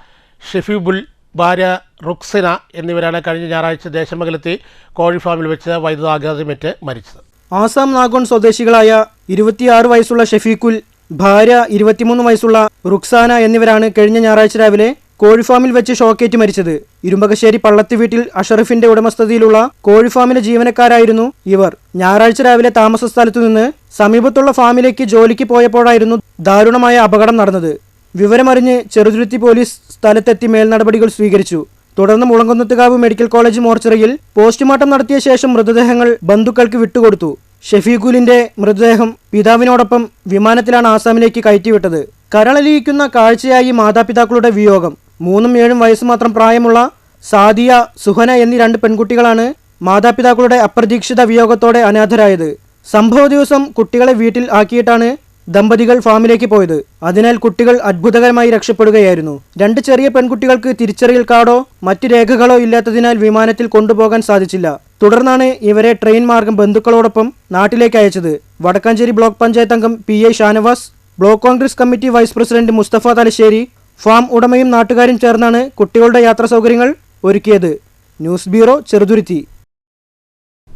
ഷെഫീബുൽ ഭാര്യ റുക്സിന എന്നിവരാണ് കഴിഞ്ഞ ഞായറാഴ്ച ദേശമംഗലത്തെ കോഴി ഫാമിൽ വെച്ച് വൈദ്യുതാഘാതമേറ്റ് മരിച്ചത്. ആസാം നാഗോൺ സ്വദേശികളായ 26 വയസ്സുള്ള ഷെഫീഖുൽ, ഭാര്യ 23 വയസ്സുള്ള റുക്സാന എന്നിവരാണ് കഴിഞ്ഞ ഞായറാഴ്ച രാവിലെ കോഴിഫാമിൽ വെച്ച് ഷോക്കേറ്റ് മരിച്ചത്. ഇരുമ്പകശ്ശേരി പള്ളത്തി വീട്ടിൽ അഷറഫിന്റെ ഉടമസ്ഥതയിലുള്ള കോഴിഫാമിലെ ജീവനക്കാരായിരുന്നു ഇവർ. ഞായറാഴ്ച രാവിലെ താമസ സ്ഥലത്തു നിന്ന് സമീപത്തുള്ള ഫാമിലേക്ക് ജോലിക്ക് പോയപ്പോഴായിരുന്നു ദാരുണമായ അപകടം നടന്നത്. വിവരമറിഞ്ഞ് ചെറുതുരുത്തി പോലീസ് സ്ഥലത്തെത്തി മേൽനടപടികൾ സ്വീകരിച്ചു. തുടർന്ന് മുളങ്കുന്നത്തുകാവ് മെഡിക്കൽ കോളേജ് മോർച്ചറിയിൽ പോസ്റ്റ്മോർട്ടം നടത്തിയ ശേഷം മൃതദേഹങ്ങൾ ബന്ധുക്കൾക്ക് വിട്ടുകൊടുത്തു. ഷെഫീഖുലിന്റെ മൃതദേഹം പിതാവിനോടൊപ്പം വിമാനത്തിലാണ് ആസാമിലേക്ക് കയറ്റിവിട്ടത്. കരളലിയിക്കുന്ന കാഴ്ചയായി മാതാപിതാക്കളുടെ വിയോഗം. 3ഉം 7ഉം വയസ്സ് മാത്രം പ്രായമുള്ള സാദിയ, സുഹന എന്നീ 2 പെൺകുട്ടികളാണ് മാതാപിതാക്കളുടെ അപ്രതീക്ഷിത വിയോഗത്തോടെ അനാഥരായത്. സംഭവ ദിവസം കുട്ടികളെ വീട്ടിൽ ആക്കിയിട്ടാണ് ദമ്പതികൾ ഫാമിലേക്ക് പോയത്. അതിനാൽ കുട്ടികൾ അത്ഭുതകരമായി രക്ഷപ്പെടുകയായിരുന്നു. 2 ചെറിയ പെൺകുട്ടികൾക്ക് തിരിച്ചറിയൽ കാർഡോ മറ്റ് രേഖകളോ ഇല്ലാത്തതിനാൽ വിമാനത്തിൽ കൊണ്ടുപോകാൻ സാധിച്ചില്ല. തുടർന്നാണ് ഇവരെ ട്രെയിൻ മാർഗം ബന്ധുക്കളോടൊപ്പം നാട്ടിലേക്ക് അയച്ചത്. വടക്കാഞ്ചേരി ബ്ലോക്ക് പഞ്ചായത്ത് അംഗം PI Shanavas, block Congress committee vice president Musthafa Thalassery, farm ഉടമയും നാട്ടുകാരും ചേർന്നാണ് കുട്ടികളുടെ യാത്രാ സൗകര്യങ്ങൾ ഒരുക്കിയത്. News bureau, Cheruthuruthy.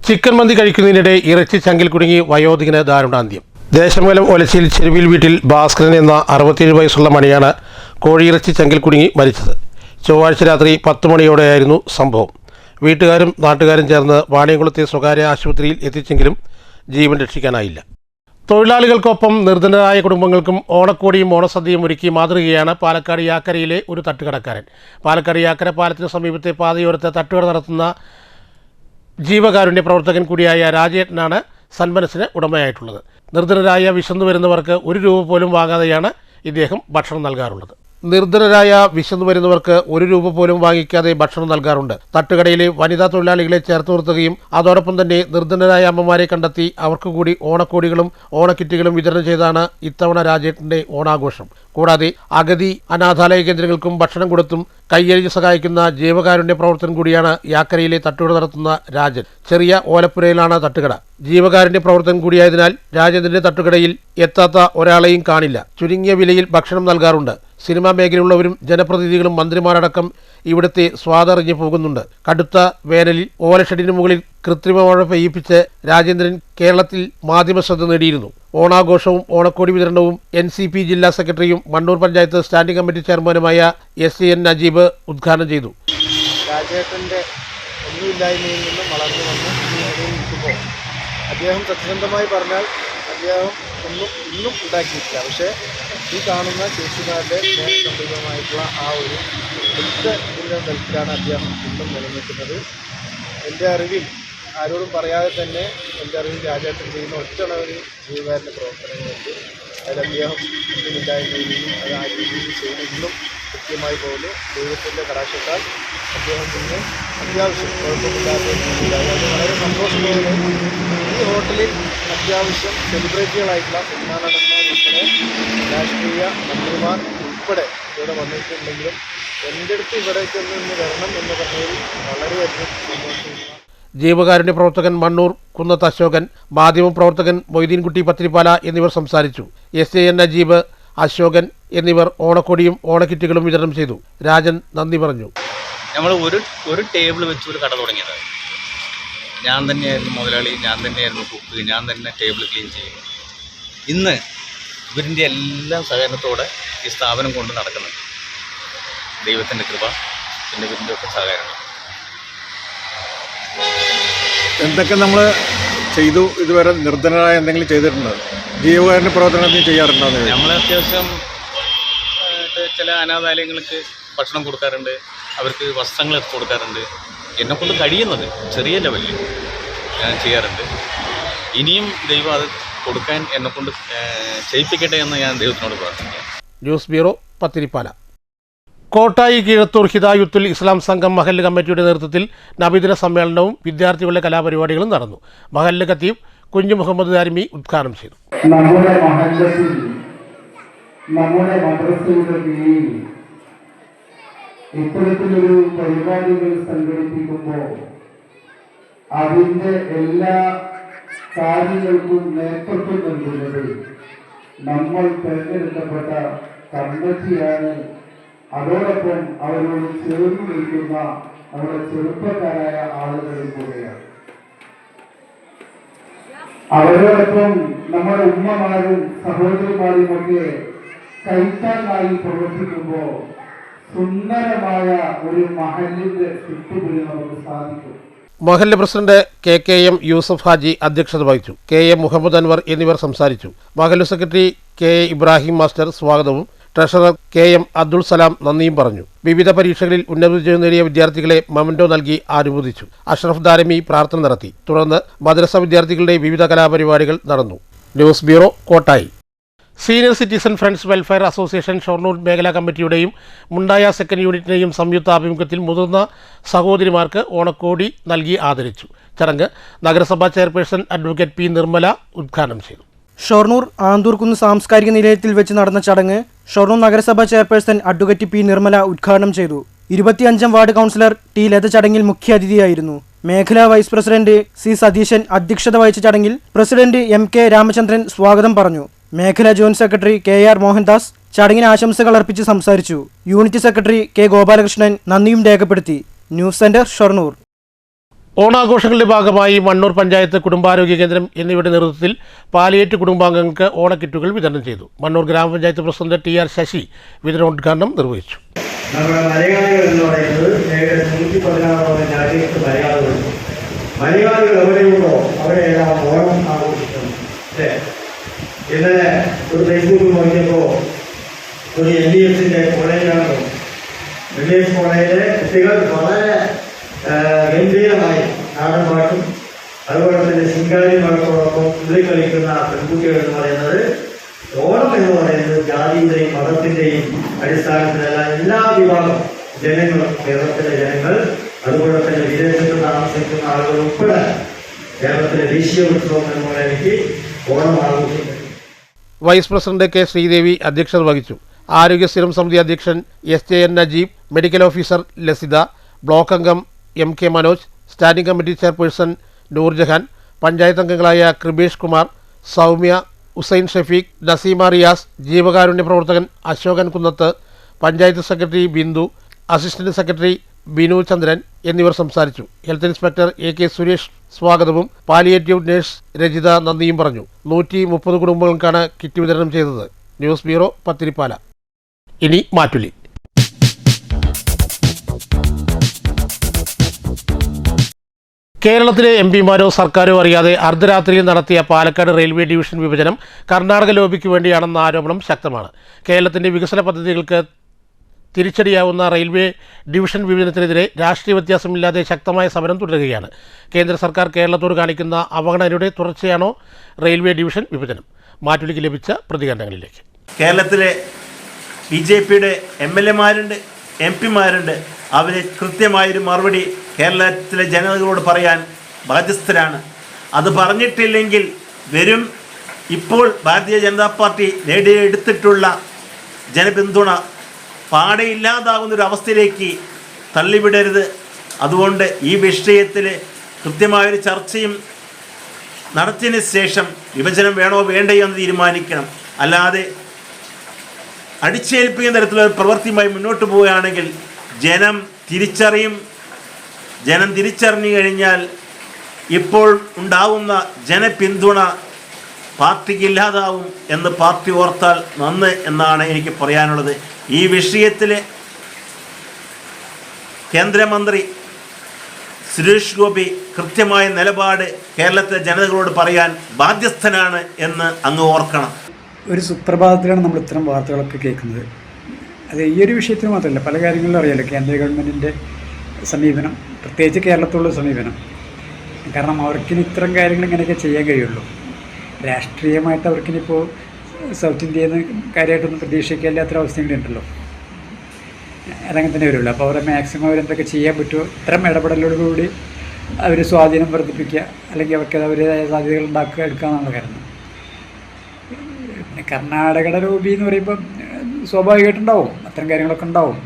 ചിക്കൻ മന്തി കഴിക്കുന്നതിനിടെ ഇറച്ചി ചങ്കിൽ കുടുങ്ങി വയോധികന് ദാരുണാന്ത്യം. ദേശമംഗലം ഒലച്ചിയിൽ ചെരുവിൽ വീട്ടിൽ ഭാസ്കരൻ എന്ന 67 വയസ്സുള്ള മണിയാണ് കോഴിയിറച്ചി ചങ്കിൽ കുടുങ്ങി മരിച്ചത്. ചൊവ്വാഴ്ച രാത്രി 10 മണിയോടെയായിരുന്നു സംഭവം. വീട്ടുകാരും നാട്ടുകാരും ചേർന്ന് വാണിയംകുളത്തെ സ്വകാര്യ ആശുപത്രിയിൽ എത്തിച്ചെങ്കിലും ജീവൻ രക്ഷിക്കാനായില്ല. തൊഴിലാളികൾക്കൊപ്പം നിർധനരായ കുടുംബങ്ങൾക്കും ഓണക്കോടിയും ഓണസദ്യയും ഒരുക്കി മാതൃകയാണ് പാലക്കാട് യാക്കരയിലെ ഒരു തട്ടുകടക്കാരൻ. പാലക്കാട് യാക്കര പാലത്തിന് സമീപത്തെ പാതയോരത്ത് തട്ടുകട നടത്തുന്ന ജീവകാരുണ്യ പ്രവർത്തകൻ കൂടിയായ രാജേട്ടനാണ് സന്മനസ്സിന് ഉടമയായിട്ടുള്ളത്. നിർധനരായ വിശന്നു വരുന്നവർക്ക് 1 രൂപ പോലും വാങ്ങാതെയാണ് ഇദ്ദേഹം ഭക്ഷണം നൽകാറുള്ളത്. നിർധനരായ വിശന്നു വരുന്നവർക്ക് 1 രൂപ പോലും വാങ്ങിക്കാതെ ഭക്ഷണം നൽകാറുണ്ട്. തട്ടുകടയിലെ വനിതാ തൊഴിലാളികളെ ചേർത്ത് നിർത്തുകയും അതോടൊപ്പം തന്നെ നിർധനരായ അമ്മമാരെ കണ്ടെത്തി അവർക്ക് കൂടി ഓണക്കോടികളും ഓണക്കിറ്റുകളും വിതരണം ചെയ്താണ് ഇത്തവണ രാജേട്ടന്റെ ഓണാഘോഷം. കൂടാതെ അഗതി അനാഥാലയ കേന്ദ്രങ്ങൾക്കും ഭക്ഷണം കൊടുത്തും കൈയഴിച്ച് സഹായിക്കുന്ന ജീവകാരുണ്യ പ്രവർത്തനം കൂടിയാണ് യാക്കരയിലെ തട്ടുകട നടത്തുന്ന രാജൻ. ചെറിയ ഓലപ്പുരയിലാണ് തട്ടുകട. ജീവകാരുണ്യ പ്രവർത്തനം കൂടിയായതിനാൽ രാജേന്ദ്രന്റെ തട്ടുകടയിൽ എത്താത്ത ഒരാളെയും കാണില്ല. ചുരുങ്ങിയ വിലയിൽ ഭക്ഷണം നൽകാറുണ്ട്. സിനിമാ മേഖലയുള്ളവരും ജനപ്രതിനിധികളും മന്ത്രിമാരടക്കം ഇവിടുത്തെ സ്വാദറിഞ്ഞു പോകുന്നുണ്ട്. കടുത്ത വേനലിൽ ഓലഷെഡിന് മുകളിൽ കൃത്രിമ മഴ പെയ്യിപ്പിച്ച് രാജേന്ദ്രൻ കേരളത്തിൽ മാധ്യമ ശ്രദ്ധ നേടിയിരുന്നു. ഓണാഘോഷവും ഓണക്കോടി വിതരണവും NCP ജില്ലാ സെക്രട്ടറിയും മണ്ണൂർ പഞ്ചായത്ത് സ്റ്റാൻഡിംഗ് കമ്മിറ്റി ചെയർമാനുമായ SN നജീബ് ഉദ്ഘാടനം ചെയ്തു. രാജേട്ടൻ്റെ ഒന്നുമില്ലായ്മയിൽ നിന്നും വളർന്നു വന്ന് നിൽക്കുമ്പോൾ അദ്ദേഹം സത്യസന്ധമായി പറഞ്ഞാൽ അദ്ദേഹം ഇന്നും ഉണ്ടാക്കിയിട്ടില്ല. പക്ഷേ ഈ കാണുന്ന ചേച്ചിമാരുടെ സ്നേഹസമ്പന്നമായിട്ടുള്ള ആ ഒരു ഇതിൻ്റെ നിലത്തിലാണ് അദ്ദേഹം ഇന്നും നിലനിൽക്കുന്നത്. എൻ്റെ അറിവിൽ ആരോടും പറയാതെ തന്നെ എൻ്റെ അറിവിൽ രാജേട്ടൻ ചെയ്യുന്ന ഒറ്റണവര് ജീവകാരുണ്യ പ്രവർത്തനങ്ങളുണ്ട്. അതിൽ അദ്ദേഹം ഒന്നുമില്ലായ്മയിൽ നിന്നും അത് ആ രീതിയിൽ ചെയ്ത് ഇന്നും കൃത്യമായി പോലെ ദൈവത്തിൻ്റെ കടാക്ഷത്താൽ അദ്ദേഹം ഇന്ന് അത്യാവശ്യം കുഴപ്പമില്ലാത്ത രീതിയിലായി. അത് വളരെ സന്തോഷത്തോടെ ഈ ഹോട്ടലിൽ അത്യാവശ്യം സെലിബ്രിറ്റികളായിട്ടുള്ള സിനിമാ നടന്മാർ ഉൾപ്പെടെ രാഷ്ട്രീയ മന്ത്രിമാർ ഉൾപ്പെടെ ഇവിടെ വന്നിട്ടുണ്ടെങ്കിലും എൻ്റെ അടുത്ത് ഇവിടേക്ക് ഇന്ന് വരണം എന്ന് പറഞ്ഞതിൽ വളരെയധികം സന്തോഷമുള്ള ജീവകാരുണ്യ പ്രവർത്തകൻ മണ്ണൂർ കുന്നത്ത് അശോകൻ, മാധ്യമപ്രവർത്തകൻ മൊയ്തീൻകുട്ടി പത്തിരിപ്പാല എന്നിവർ സംസാരിച്ചു. SAN നജീബ്, അശോകൻ എന്നിവർ ഓണക്കൊടിയും ഓണക്കിറ്റുകളും വിതരണം ചെയ്തു. രാജൻ നന്ദി പറഞ്ഞു. നമ്മൾ ഒരു ടേബിൾ വെച്ച് ഒരു കട തുടങ്ങിയത്. ഞാൻ തന്നെയായിരുന്നു മുതലാളി, ഞാൻ തന്നെയായിരുന്നു കുക്ക്, ഞാൻ തന്നെ ടേബിൾ ക്ലീൻ ചെയ്യും. ഇന്ന് ഇവരിൻ്റെ എല്ലാം സഹകരണത്തോടെ ഈ സ്ഥാപനം കൊണ്ട് നടക്കുന്നുണ്ട്. ദൈവത്തിൻ്റെ കൃപ, പിന്നെ ഇവരിൻ്റെ ഒക്കെ സഹകരണം. എന്തൊക്കെ നമ്മൾ ചെയ്തു ഇതുവരെ? നിർധനരായ എന്തെങ്കിലും ചെയ്തിട്ടുണ്ടോ? ജീവകാരുണ്യ പ്രവർത്തനത്തിൽ ചെയ്യാറുണ്ടോ? നമ്മൾ അത്യാവശ്യം ചില അനാഥാലയങ്ങൾക്ക് ഭക്ഷണം കൊടുക്കാറുണ്ട്, അവർക്ക് വസ്ത്രങ്ങൾ കൊടുക്കാറുണ്ട്. എന്നെക്കൊണ്ട് കഴിയുന്നത് ചെറിയ ലെവലിൽ ഞാൻ ചെയ്യാറുണ്ട്. ഇനിയും ദൈവം അത് കൊടുക്കാൻ എന്നെക്കൊണ്ട് ചെയ്യിപ്പിക്കട്ടെ എന്ന് ഞാൻ ദൈവത്തിനോട് പ്രാർത്ഥിക്കാം. News bureau, Pathirippala. കോട്ടായി കീഴത്തൂർ ഹിദായുത്തുൽ ഇസ്ലാം സംഘം മഹല്ല് കമ്മിറ്റിയുടെ നേതൃത്വത്തിൽ നബിദിന സമ്മേളനവും വിദ്യാർത്ഥികളുടെ കലാപരിപാടികളും നടന്നു. മഹല്ല് ഖത്തീബ് കുഞ്ഞു മുഹമ്മദ് ദാരിമി ഉദ്ഘാടനം ചെയ്തു. നമ്മുടെ മഹല്ലത്തിൽ, നമ്മുടെ മദ്രസയുടെ കീഴിൽ ഇത്തരത്തിലൊരു പരിപാടികൾ സംഘടിപ്പിക്കുമ്പോൾ അതിൻ്റെ എല്ലാ കാര്യങ്ങൾക്കും നേതൃത്വം നൽകുന്നത് നമ്മൾ തിരഞ്ഞെടുക്കപ്പെട്ട കമ്മിറ്റിയാണ് അതോടൊപ്പം അവരോട് ചേർന്ന് നിൽക്കുന്ന നമ്മുടെ ചെറുപ്പക്കാരായ ആളുകളും കൂടെയാണ്. അവരോടൊപ്പം നമ്മുടെ ഉമ്മമാരും സഹോദരിമാരും ഒക്കെ കൈത്താങ്ങായി പ്രവർത്തിക്കുമ്പോൾ സുന്ദരമായ ഒരു മഹലിന്റെ ചുറ്റുപിടി നമുക്ക് സാധിക്കും. മഹല്ല് പ്രസിഡന്റ് KM യൂസഫ് ഹാജി അധ്യക്ഷത വഹിച്ചു. KM മുഹമ്മദ് അൻവർ എന്നിവർ സംസാരിച്ചു. മഹല്ല് സെക്രട്ടറി KA ഇബ്രാഹിം മാസ്റ്റർ സ്വാഗതവും ട്രഷറർ KM അബ്ദുൾ സലാം നന്ദിയും പറഞ്ഞു. വിവിധ പരീക്ഷകളിൽ ഉന്നത വിജയം നേടിയ വിദ്യാർത്ഥികളെ മൊമെന്റോ നൽകി ആനുമോദിച്ചു. അഷ്റഫ് ദാരമി പ്രാർത്ഥന നടത്തി. തുടർന്ന് മദ്രസ വിദ്യാർത്ഥികളുടെ വിവിധ കലാപരിപാടികൾ നടന്നു. News bureau, Kottayi. Senior citizen friends welfare association Shoranur മേഖലാ കമ്മിറ്റിയുടെയും മുണ്ടായ സെക്കൻഡ് യൂണിറ്റിൻ്റെയും സംയുക്ത ആഭിമുഖ്യത്തിൽ മുതിർന്ന സഹോദരിമാർക്ക് ഓണക്കോടി നൽകി ആദരിച്ചു. ചടങ്ങ് നഗരസഭാ ചെയർപേഴ്സൺ അഡ്വക്കേറ്റ് P. നിർമ്മല ഉദ്ഘാടനം ചെയ്തു. ഷൊർണൂർ ആന്തൂർക്കുന്ന് സാംസ്കാരിക നിലയത്തിൽ വെച്ച് നടന്ന ചടങ്ങ് ഷൊർണൂർ നഗരസഭാ ചെയർപേഴ്സൺ അഡ്വക്കേറ്റ് P. നിർമ്മല ഉദ്ഘാടനം ചെയ്തു. 25-ാം വാർഡ് കൗൺസിലർ T. ലത ചടങ്ങിൽ മുഖ്യാതിഥിയായിരുന്നു. മേഖലാ വൈസ് പ്രസിഡന്റ് C. സതീശൻ അധ്യക്ഷത വഹിച്ച ചടങ്ങിൽ പ്രസിഡന്റ് MK രാമചന്ദ്രൻ സ്വാഗതം പറഞ്ഞു. മേഖലാ ജോയിന്റ് സെക്രട്ടറി KR മോഹൻദാസ് ചടങ്ങിന് ആശംസകൾ അർപ്പിച്ച് സംസാരിച്ചു. Unit secretary K. ഗോപാലകൃഷ്ണൻ നന്ദിയും രേഖപ്പെടുത്തി. News centre, Shoranur. ഓണാഘോഷങ്ങളുടെ ഭാഗമായി മണ്ണൂർ പഞ്ചായത്ത് കുടുംബാരോഗ്യ കേന്ദ്രം എന്നിവയുടെ നേതൃത്വത്തിൽ പാലിയേറ്റ് കുടുംബാംഗങ്ങൾക്ക് ഓണക്കിറ്റുകൾ വിതരണം ചെയ്തു. മണ്ണൂർ ഗ്രാമപഞ്ചായത്ത് പ്രസിഡന്റ് TR ശശി വിതരണോദ്ഘാടനം നിർവഹിച്ചു. നമ്മുടെ മലയാളികൾ എന്ന് പറയുന്നത് ഏകദേശം 116 രാജ്യത്ത് മലയാളികളുണ്ട്. മലയാളികൾ എവിടെയുണ്ടോ അവിടെയെല്ലാം ഓണം ആഘോഷിക്കുന്നു. അല്ലേ? ഇന്നലെ ഒരു ഫേസ്ബുക്കിൽ നോക്കിയപ്പോൾ ഒരു LDSന്റെ കോളേജാണ്. LDS കോളേജിലെ കുട്ടികൾ വളരെ ഗംഭീരമായി നാടൻ പാട്ടും അതുപോലെ തന്നെ ശിങ്കാരി പാട്ടോടൊപ്പം തുള്ളിക്കളിക്കുന്ന പെൺകുട്ടികൾ എന്ന് പറയുന്നത് ഓണം എന്ന് പറയുന്നത് ജാതിയുടെയും മതത്തിന്റെയും അടിസ്ഥാനത്തിലല്ല, എല്ലാ വിഭാഗം ജനങ്ങളും, കേരളത്തിലെ ജനങ്ങൾ, അതുപോലെ തന്നെ വിദേശത്ത് താമസിക്കുന്ന ആളുകൾ ഉൾപ്പെടെ കേരളത്തിലെ ദേശീയ ഉത്സവം എന്ന് പറയുന്നത് ഓണം ആഘോഷിക്കുന്നു. Vice president K. ശ്രീദേവി അധ്യക്ഷത വഹിച്ചു. ആരോഗ്യ സ്ഥിരം സമിതി അധ്യക്ഷൻ SJN Najeeb, medical officer Lasitha, block അംഗം MK Manoj, standing committee chairperson Noorjahan, panchayat അംഗങ്ങളായ കൃപേഷ് കുമാർ, സൗമ്യ, ഹുസൈൻ ഷഫീഖ്, നസീമ റിയാസ്, ജീവകാരുണ്യ പ്രവർത്തകൻ Ashokan Kunnath, panchayat secretary Bindu, assistant secretary Binu Chandran എന്നിവർ സംസാരിച്ചു. ഹെൽത്ത് ഇൻസ്പെക്ടർ AK സുരേഷ് സ്വാഗതവും പാലിയേറ്റീവ് നഴ്സ് രജിത നന്ദിയും പറഞ്ഞു. 130 കുടുംബങ്ങൾക്കാണ് കിറ്റ് വിതരണം ചെയ്തത്. News bureau, Pathirippala. ഇനി മാറ്റുലി. കേരളത്തിലെ MPമാരോ സർക്കാരോ അറിയാതെ അർദ്ധരാത്രിയിൽ നടത്തിയ പാലക്കാട് റെയിൽവേ ഡിവിഷൻ വിഭജനം കർണാടക ലോബിക്ക് വേണ്ടിയാണെന്ന ആരോപണം ശക്തമാണ്. കേരളത്തിൻ്റെ വികസന പദ്ധതികൾക്ക് തിരിച്ചടിയാവുന്ന റെയിൽവേ ഡിവിഷൻ വിഭജനത്തിനെതിരെ രാഷ്ട്രീയ വ്യത്യാസമില്ലാതെ ശക്തമായ സമരം തുടരുകയാണ്. കേന്ദ്ര സർക്കാർ കേരളത്തോട് കാണിക്കുന്ന അവഗണനയുടെ തുടർച്ചയാണോ റെയിൽവേ ഡിവിഷൻ വിഭജനം? മാറ്റുലിക്ക് ലഭിച്ച പ്രതികരണങ്ങളിലേക്ക്. കേരളത്തിലെ BJPയുടെ MLAമാരുണ്ട്, MPമാരുണ്ട്. അവർ കൃത്യമായൊരു മറുപടി കേരളത്തിലെ ജനതകളോട് പറയാൻ ബാധ്യസ്ഥരാണ്. അത് പറഞ്ഞിട്ടില്ലെങ്കിൽ വരും ഇപ്പോൾ ഭാരതീയ ജനതാ പാർട്ടി നേടിയെടുത്തിട്ടുള്ള ജനപിന്തുണ പാടെ ഇല്ലാതാകുന്നൊരവസ്ഥയിലേക്ക് തള്ളിവിടരുത്. അതുകൊണ്ട് ഈ വിഷയത്തിൽ കൃത്യമായൊരു ചർച്ചയും നടത്തിയതിന് ശേഷം വിഭജനം വേണോ വേണ്ടയോ എന്ന് തീരുമാനിക്കണം. അല്ലാതെ അടിച്ചേൽപ്പിക്കുന്ന തരത്തിലുള്ള പ്രവൃത്തിയുമായി മുന്നോട്ട് പോവുകയാണെങ്കിൽ ജനം തിരിച്ചറിയും. ജനം തിരിച്ചറിഞ്ഞു കഴിഞ്ഞാൽ ഇപ്പോൾ ഉണ്ടാവുന്ന ജനപിന്തുണ പാർട്ടിക്ക് ഇല്ലാതാവും എന്ന് പാർട്ടി ഓർത്താൽ നന്ന് എന്നാണ് എനിക്ക് പറയാനുള്ളത്. ഈ വിഷയത്തിൽ കേന്ദ്രമന്ത്രി സുരേഷ് ഗോപി കൃത്യമായ നിലപാട് കേരളത്തിലെ ജനതകളോട് പറയാൻ ബാധ്യസ്ഥനാണ് എന്ന് അങ്ങ് ഓർക്കണം. ഒരു സുപ്രഭാതത്തിലാണ് നമ്മൾ ഇത്തരം വാർത്തകളൊക്കെ കേൾക്കുന്നത്. അത് ഈ ഒരു വിഷയത്തിന് മാത്രമല്ല, പല കാര്യങ്ങളിലും അറിയാലോ കേന്ദ്ര ഗവൺമെൻറ്റിൻ്റെ സമീപനം, പ്രത്യേകിച്ച് കേരളത്തിലുള്ള സമീപനം. കാരണം അവർക്കിനി ഇത്തരം കാര്യങ്ങൾ ഇങ്ങനെയൊക്കെ ചെയ്യാൻ കഴിയുള്ളൂ. രാഷ്ട്രീയമായിട്ട് അവർക്കിനിപ്പോൾ സൗത്ത് ഇന്ത്യയിൽ നിന്ന് കാര്യമായിട്ടൊന്നും പ്രതീക്ഷിക്കാത്തൊരവസ്ഥയും കൂടി ഉണ്ടല്ലോ. അതങ്ങനെ തന്നെ വരുള്ളൂ. അപ്പോൾ അവരെ മാക്സിമം അവരെന്തൊക്കെ ചെയ്യാൻ പറ്റുമോ ഇത്തരം ഇടപെടലോടുകൂടി അവർ സ്വാധീനം വർദ്ധിപ്പിക്കുക, അല്ലെങ്കിൽ അവർക്ക് അവരുടേതായ സാധ്യതകൾ ഉണ്ടാക്കുക, എടുക്കുക എന്നുള്ള കാര്യം. പിന്നെ കർണാടകയുടെ ലോബി എന്ന് പറയുമ്പം സ്വാഭാവികമായിട്ടുണ്ടാവും, അത്തരം കാര്യങ്ങളൊക്കെ ഉണ്ടാവും,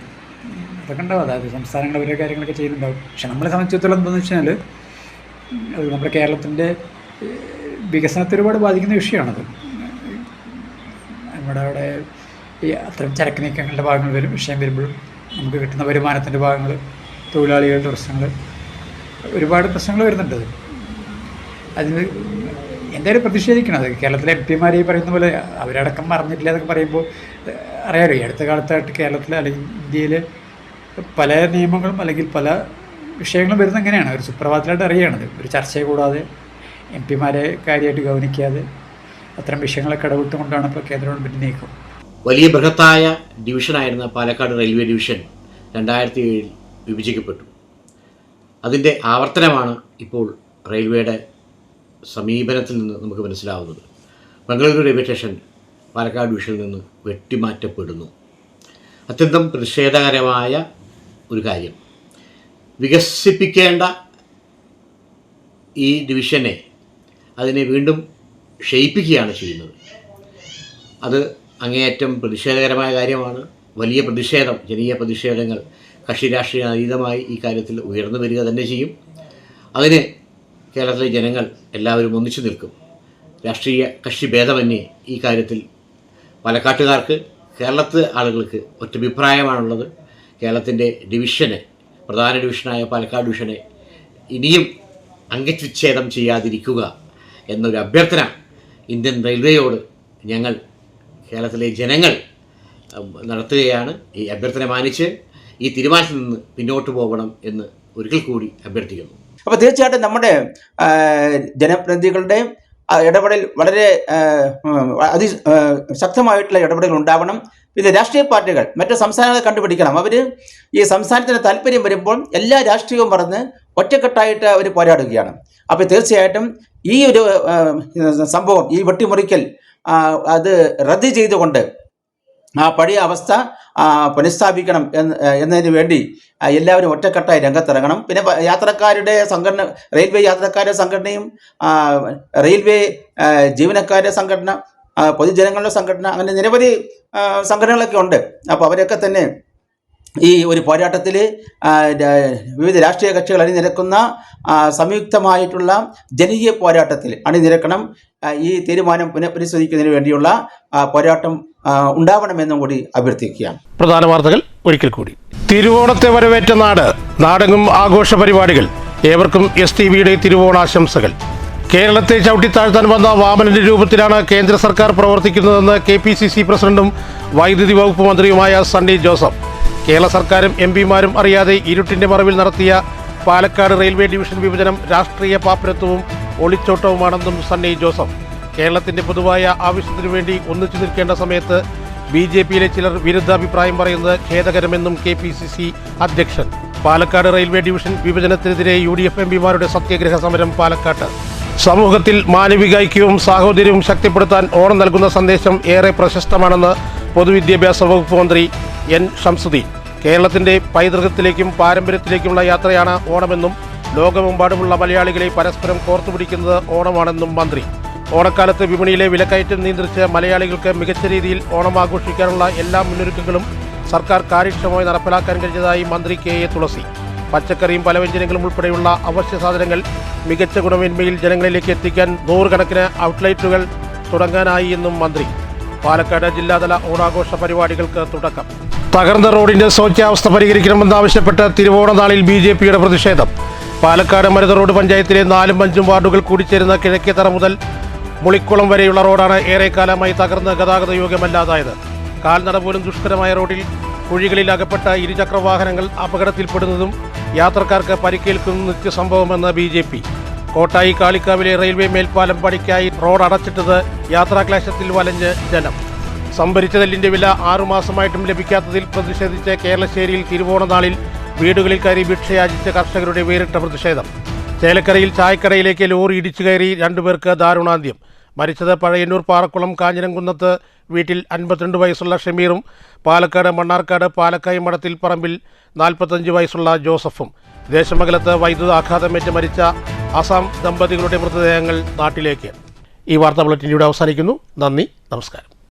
അതൊക്കെ ഉണ്ടാവും. അതായത് സംസ്ഥാനങ്ങൾ അവരുടെ കാര്യങ്ങളൊക്കെ ചെയ്യുന്നുണ്ടാവും. പക്ഷെ നമ്മളെ സംബന്ധിച്ചിടത്തോളം എന്താണെന്ന് വെച്ചാൽ അത് നമ്മുടെ കേരളത്തിൻ്റെ വികസനത്തെ ഒരുപാട് ബാധിക്കുന്ന വിഷയമാണത്. നമ്മുടെ അവിടെ ഈ അത്തരം ചരക്ക് നീക്കങ്ങളുടെ ഭാഗങ്ങൾ വിഷയം വരുമ്പോഴും നമുക്ക് കിട്ടുന്ന വരുമാനത്തിൻ്റെ ഭാഗങ്ങൾ, തൊഴിലാളികളുടെ പ്രശ്നങ്ങൾ, ഒരുപാട് പ്രശ്നങ്ങൾ വരുന്നുണ്ട്. അതിന് എന്തായാലും പ്രതിഷേധിക്കണം. അത് കേരളത്തിലെ MP-മാർ ഈ പറയുന്ന പോലെ അവരടക്കം പറഞ്ഞിട്ടില്ല എന്നൊക്കെ പറയുമ്പോൾ അറിയാലോ, ഈ അടുത്ത കാലത്തായിട്ട് കേരളത്തിൽ അല്ലെങ്കിൽ ഇന്ത്യയിൽ പല നിയമങ്ങളും അല്ലെങ്കിൽ പല വിഷയങ്ങളും വരുന്നത് എങ്ങനെയാണ്, ഒരു സുപ്രഭാതത്തിലായിട്ട് അറിയുകയാണത്. ഒരു ചർച്ചയെ കൂടാതെ MP-മാരെ കാര്യമായിട്ട് ഗൗനിക്കാതെ അത്തരം വിഷയങ്ങളൊക്കെ ഇടപെട്ടുകൊണ്ടാണ് ഇപ്പോൾ കേന്ദ്ര ഗവൺമെൻറ് നീക്കം. വലിയ ബൃഹത്തായ ഡിവിഷനായിരുന്ന പാലക്കാട് റെയിൽവേ ഡിവിഷൻ 2007 വിഭജിക്കപ്പെട്ടു. അതിൻ്റെ ആവർത്തനമാണ് ഇപ്പോൾ റെയിൽവേയുടെ സമീപനത്തിൽ നിന്ന് നമുക്ക് മനസ്സിലാവുന്നത്. ബംഗളൂരു റെയിൽവേ സ്റ്റേഷൻ പാലക്കാട് ഡിവിഷനിൽ നിന്ന് വെട്ടിമാറ്റപ്പെടുന്നു. അത്യന്തം പ്രതിഷേധകരമായ ഒരു കാര്യം. വികസിപ്പിക്കേണ്ട ഈ ഡിവിഷനെ അതിനെ വീണ്ടും ക്ഷയിപ്പിക്കുകയാണ് ചെയ്യുന്നത്. അത് അങ്ങേയറ്റം പ്രതിഷേധകരമായ കാര്യമാണ്. വലിയ പ്രതിഷേധം, ജനീയ പ്രതിഷേധങ്ങൾ കക്ഷി രാഷ്ട്രീയ അതീതമായി ഈ കാര്യത്തിൽ ഉയർന്നു വരിക തന്നെ ചെയ്യും. അതിന് കേരളത്തിലെ ജനങ്ങൾ എല്ലാവരും ഒന്നിച്ചു നിൽക്കും. രാഷ്ട്രീയ കക്ഷി ഭേദമന്യേ ഈ കാര്യത്തിൽ പാലക്കാട്ടുകാർക്ക്, കേരളത്തിലെ ആളുകൾക്ക് ഒറ്റ അഭിപ്രായമാണുള്ളത്. കേരളത്തിൻ്റെ ഡിവിഷനെ, പ്രധാന ഡിവിഷനായ പാലക്കാട് ഡിവിഷനെ ഇനിയും അംഗവിച്ഛേദം ചെയ്യാതിരിക്കുക എന്നൊരു അഭ്യർത്ഥന ഇന്ത്യൻ റെയിൽവേയോട് ഞങ്ങൾ, കേരളത്തിലെ ജനങ്ങൾ നടത്തുകയാണ്. ഈ അഭ്യർത്ഥന മാനിച്ച് ഈ തീരുമാനത്തിൽ നിന്ന് പിന്നോട്ട് പോകണം എന്ന് ഒരിക്കൽ കൂടി അഭ്യർത്ഥിക്കുന്നു. അപ്പോൾ തീർച്ചയായിട്ടും നമ്മുടെ ജനപ്രതിനിധികളുടെ ഇടപെടൽ വളരെ ശക്തമായിട്ടുള്ള ഇടപെടൽ ഉണ്ടാവണം. പിന്നെ രാഷ്ട്രീയ പാർട്ടികൾ മറ്റു സംസ്ഥാനങ്ങളെ കണ്ടുപിടിക്കണം. അവർ ഈ സംസ്ഥാനത്തിന് താല്പര്യം വരുമ്പോൾ എല്ലാ രാഷ്ട്രീയവും പറഞ്ഞ് ഒറ്റക്കെട്ടായിട്ട് അവർ പോരാടുകയാണ്. അപ്പോൾ തീർച്ചയായിട്ടും ഈ ഒരു സംഭവം, ഈ വെട്ടിമുറിക്കൽ അത് റദ്ദ് ചെയ്തുകൊണ്ട് ആ പഴയ അവസ്ഥ പുനഃസ്ഥാപിക്കണം എന്നതിന് വേണ്ടി എല്ലാവരും ഒറ്റക്കെട്ടായി രംഗത്തിറങ്ങണം. പിന്നെ യാത്രക്കാരുടെ സംഘടന, റെയിൽവേ യാത്രക്കാരുടെ സംഘടനയും റെയിൽവേ ജീവനക്കാരുടെ സംഘടന, പൊതുജനങ്ങളുടെ സംഘടന, അങ്ങനെ നിരവധി സംഘടനകളൊക്കെ ഉണ്ട്. അപ്പോൾ അവരൊക്കെ തന്നെ ഈ ഒരു പോരാട്ടത്തിൽ വിവിധ രാഷ്ട്രീയ കക്ഷികൾ അണിനിരക്കുന്ന സംയുക്തമായിട്ടുള്ള ജനകീയ പോരാട്ടത്തിൽ അണിനിരക്കണം. ഈ തീരുമാനം പുനഃപരിശോധിക്കുന്നതിന് വേണ്ടിയുള്ള പോരാട്ടം ഉണ്ടാവണമെന്നും കൂടി അഭ്യർത്ഥിക്കുകയാണ്. പ്രധാന വാർത്തകൾ ഒരിക്കൽ കൂടി. തിരുവോണത്തെ വരവേറ്റ നാട്, നാടെങ്ങും ആഘോഷ പരിപാടികൾ. ഏവർക്കും STVയുടെ തിരുവോണാശംസകൾ. കേരളത്തെ ചവിട്ടിത്താഴ്ത്താൻ വന്ന വാമനന്റെ രൂപത്തിലാണ് കേന്ദ്ര സർക്കാർ പ്രവർത്തിക്കുന്നതെന്ന് KPCC പ്രസിഡന്റും വൈദ്യുതി വകുപ്പ് മന്ത്രിയുമായ സണ്ണി ജോസഫ്. കേരള സർക്കാരും MP-മാരും അറിയാതെ ഇരുട്ടിന്റെ മറവിൽ നടത്തിയ പാലക്കാട് റെയിൽവേ ഡിവിഷൻ വിഭജനം രാഷ്ട്രീയ പാപ്പരത്വവും ഒളിച്ചോട്ടവുമാണെന്നും സണ്ണി ജോസഫ്. കേരളത്തിന്റെ പൊതുവായ ആവശ്യത്തിനു വേണ്ടി ഒന്നിച്ചു നിൽക്കേണ്ട സമയത്ത് BJP-യിലെ ചിലർ വിരുദ്ധാഭിപ്രായം പറയുന്നത് ഖേദകരമെന്നും KPCC അധ്യക്ഷൻ. പാലക്കാട് റെയിൽവേ ഡിവിഷൻ വിഭജനത്തിനെതിരെ UDF MP-മാരുടെ സത്യാഗ്രഹ സമരം പാലക്കാട്ട്. സമൂഹത്തിൽ മാനവിക ഐക്യവും സാഹോദര്യവും ശക്തിപ്പെടുത്താൻ ഓണം നൽകുന്ന സന്ദേശം ഏറെ പ്രശസ്തമാണെന്ന് പൊതുവിദ്യാഭ്യാസ വകുപ്പ് മന്ത്രി N. ഷംസുദ്ദീൻ. കേരളത്തിന്റെ പൈതൃകത്തിലേക്കും പാരമ്പര്യത്തിലേക്കുമുള്ള യാത്രയാണ് ഓണമെന്നും ലോകമെമ്പാടുമുള്ള മലയാളികളെ പരസ്പരം കോർത്തുപിടിക്കുന്നത് ഓണമാണെന്നും മന്ത്രി. ഓണക്കാലത്ത് വിപണിയിലെ വിലക്കയറ്റം നിയന്ത്രിച്ച് മലയാളികൾക്ക് മികച്ച രീതിയിൽ ഓണം ആഘോഷിക്കാനുള്ള എല്ലാ മുന്നൊരുക്കങ്ങളും സർക്കാർ കാര്യക്ഷമമായി നടപ്പിലാക്കാൻ കഴിഞ്ഞതായി മന്ത്രി KA തുളസി. പച്ചക്കറിയും പലവ്യഞ്ജനങ്ങളും ഉൾപ്പെടെയുള്ള അവശ്യ സാധനങ്ങൾ മികച്ച ഗുണമേന്മയിൽ ജനങ്ങളിലേക്ക് എത്തിക്കാൻ 100 കണക്കിന് ഔട്ട്ലെറ്റുകൾ തുടങ്ങാനായി എന്നും മന്ത്രി. പാലക്കാട് ജില്ലാതല ഓണാഘോഷ പരിപാടികൾക്ക് തുടക്കം. തകർന്ന റോഡിന്റെ ശോച്യാവസ്ഥ പരിഹരിക്കണമെന്നാവശ്യപ്പെട്ട് തിരുവോണനാളിൽ BJP-യുടെ പ്രതിഷേധം. പാലക്കാട് മരുത റോഡ് പഞ്ചായത്തിലെ 4ഉം 5ഉം വാർഡുകൾ കൂടിച്ചേരുന്ന കിഴക്കേത്തറ മുതൽ മുളിക്കുളം വരെയുള്ള റോഡാണ് ഏറെക്കാലമായി തകർന്ന് ഗതാഗത യോഗ്യമല്ലാതായത്. കാൽനട പോലും ദുഷ്കരമായ റോഡിൽ കുഴികളിൽ അകപ്പെട്ട ഇരുചക്രവാഹനങ്ങൾ അപകടത്തിൽപ്പെടുന്നതും യാത്രക്കാർക്ക് പരിക്കേൽക്കുന്ന നിത്യസംഭവമെന്ന് BJP. കോട്ടായി കാളിക്കാവിലെ റെയിൽവേ മേൽപ്പാലം പണിക്കായി റോഡ് അടച്ചിട്ടത് യാത്രാക്ലേശത്തിൽ വലഞ്ഞ് ജനം. സംഭരിച്ച നെല്ലിന്റെ വില 6 മാസമായിട്ടും ലഭിക്കാത്തതിൽ പ്രതിഷേധിച്ച് കേരളശ്ശേരിയിൽ തിരുവോണനാളിൽ വീടുകളിൽ കയറി ഭിക്ഷയാചിച്ച കർഷകരുടെ വേറിട്ട പ്രതിഷേധം. ചേലക്കരയിൽ ചായക്കടയിലേക്ക് ലോറി ഇടിച്ചു കയറി 2 പേർക്ക് ദാരുണാന്ത്യം. മരിച്ചത് പഴയന്നൂർ പാറക്കുളം കാഞ്ഞിരംകുന്നത്ത് വീട്ടിൽ 52 വയസ്സുള്ള ഷമീറും പാലക്കാട് മണ്ണാർക്കാട് പാലക്കായം മഠത്തിൽ പറമ്പിൽ 45 വയസ്സുള്ള ജോസഫും. ദേശമംഗലത്ത് വൈദ്യുതാഘാതമേറ്റ് മരിച്ച അസാം ദമ്പതികളുടെ മൃതദേഹങ്ങൾ നാട്ടിലേക്ക്. ഈ വാർത്താ ബുള്ളറ്റിൻ ഇവിടെ അവസാനിക്കുന്നു. നന്ദി, നമസ്കാരം.